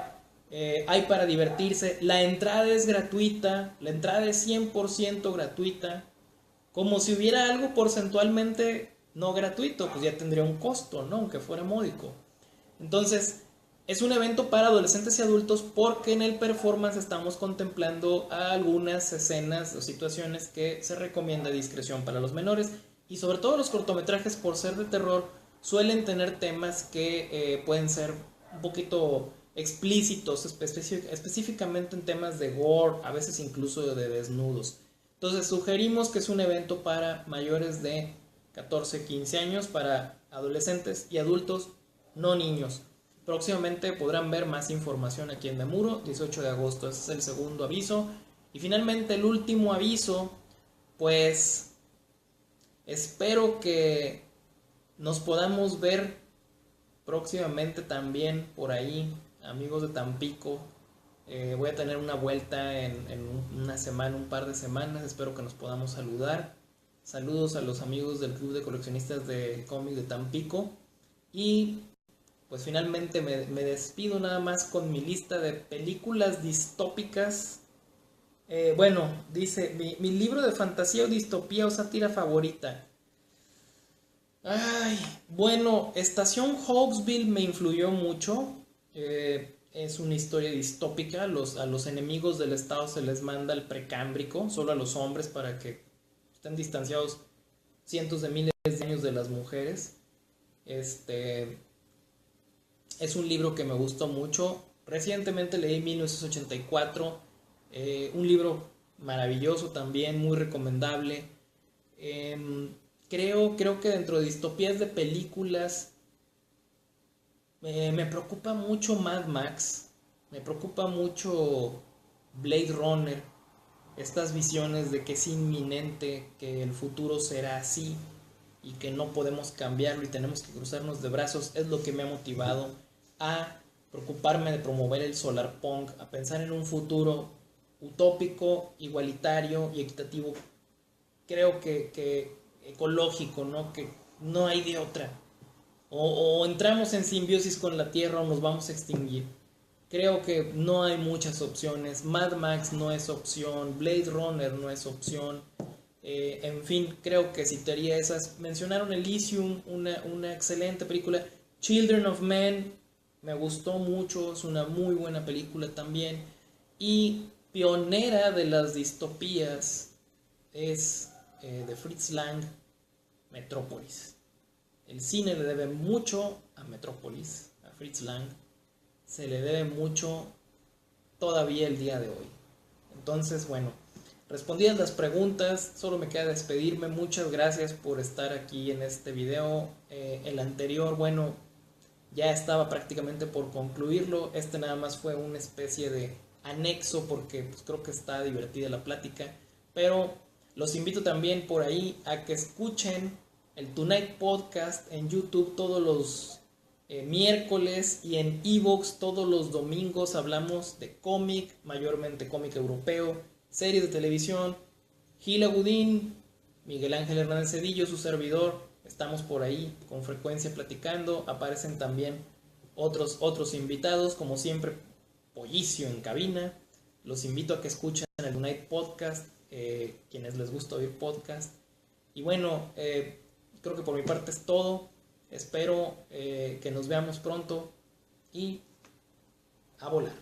hay para divertirse. La entrada es gratuita, la entrada es 100% gratuita. Como si hubiera algo porcentualmente no gratuito, pues ya tendría un costo, ¿no? Aunque fuera módico. Entonces, Es un evento para adolescentes y adultos porque en el performance estamos contemplando algunas escenas o situaciones que se recomienda discreción para los menores, y sobre todo los cortometrajes, por ser de terror, suelen tener temas que pueden ser un poquito explícitos, específicamente en temas de gore, a veces incluso de desnudos. Entonces sugerimos que es un evento para mayores de 14, 15 años, para adolescentes y adultos, no niños. Próximamente podrán ver más información aquí en Demuro, 18 de agosto, ese es el segundo aviso. Y finalmente el último aviso, pues espero que nos podamos ver próximamente también por ahí, amigos de Tampico. Voy a tener una vuelta en una semana, un par de semanas, espero que nos podamos saludar. Saludos a los amigos del Club de Coleccionistas de Cómic de Tampico. Y pues finalmente me despido nada más con mi lista de películas distópicas. Bueno, dice mi libro de fantasía o distopía o sátira favorita. Ay, bueno, Estación Hawksville me influyó mucho. Es una historia distópica. A los enemigos del Estado se les manda el precámbrico, solo a los hombres, para que estén distanciados cientos de miles de años de las mujeres. Es un libro que me gustó mucho. Recientemente leí 1984, un libro maravilloso también, muy recomendable. Creo que dentro de distopías de películas me preocupa mucho Mad Max, me preocupa mucho Blade Runner, estas visiones de que es inminente, que el futuro será así y que no podemos cambiarlo y tenemos que cruzarnos de brazos. Es lo que me ha motivado a preocuparme de promover el solarpunk, a pensar en un futuro utópico, igualitario y equitativo. Creo que ecológico, ¿no? Que no hay de otra. O entramos en simbiosis con la Tierra o nos vamos a extinguir. Creo que no hay muchas opciones. Mad Max no es opción, Blade Runner no es opción. En fin, creo que citaría esas. Mencionaron Elysium, una excelente película. Children of Men me gustó mucho, es una muy buena película también. Y pionera de las distopías es de Fritz Lang, Metrópolis. El cine le debe mucho a Metrópolis, a Fritz Lang. Se le debe mucho todavía el día de hoy. Entonces, bueno, respondidas las preguntas, solo me queda despedirme. Muchas gracias por estar aquí en este video. El anterior, bueno, ya estaba prácticamente por concluirlo. Este nada más fue una especie de anexo porque pues, creo que está divertida la plática. Pero los invito también por ahí a que escuchen el Tonight Podcast en YouTube todos los miércoles y en iVoox todos los domingos. Hablamos de cómic, mayormente cómic europeo, series de televisión. Gil Agudín, Miguel Ángel Hernández Cedillo, su servidor, estamos por ahí con frecuencia platicando. Aparecen también otros invitados, como siempre, Pollicio en cabina. Los invito a que escuchen el Tonight Podcast, quienes les gusta oír podcast. Y bueno, creo que por mi parte es todo. Espero que nos veamos pronto y a volar.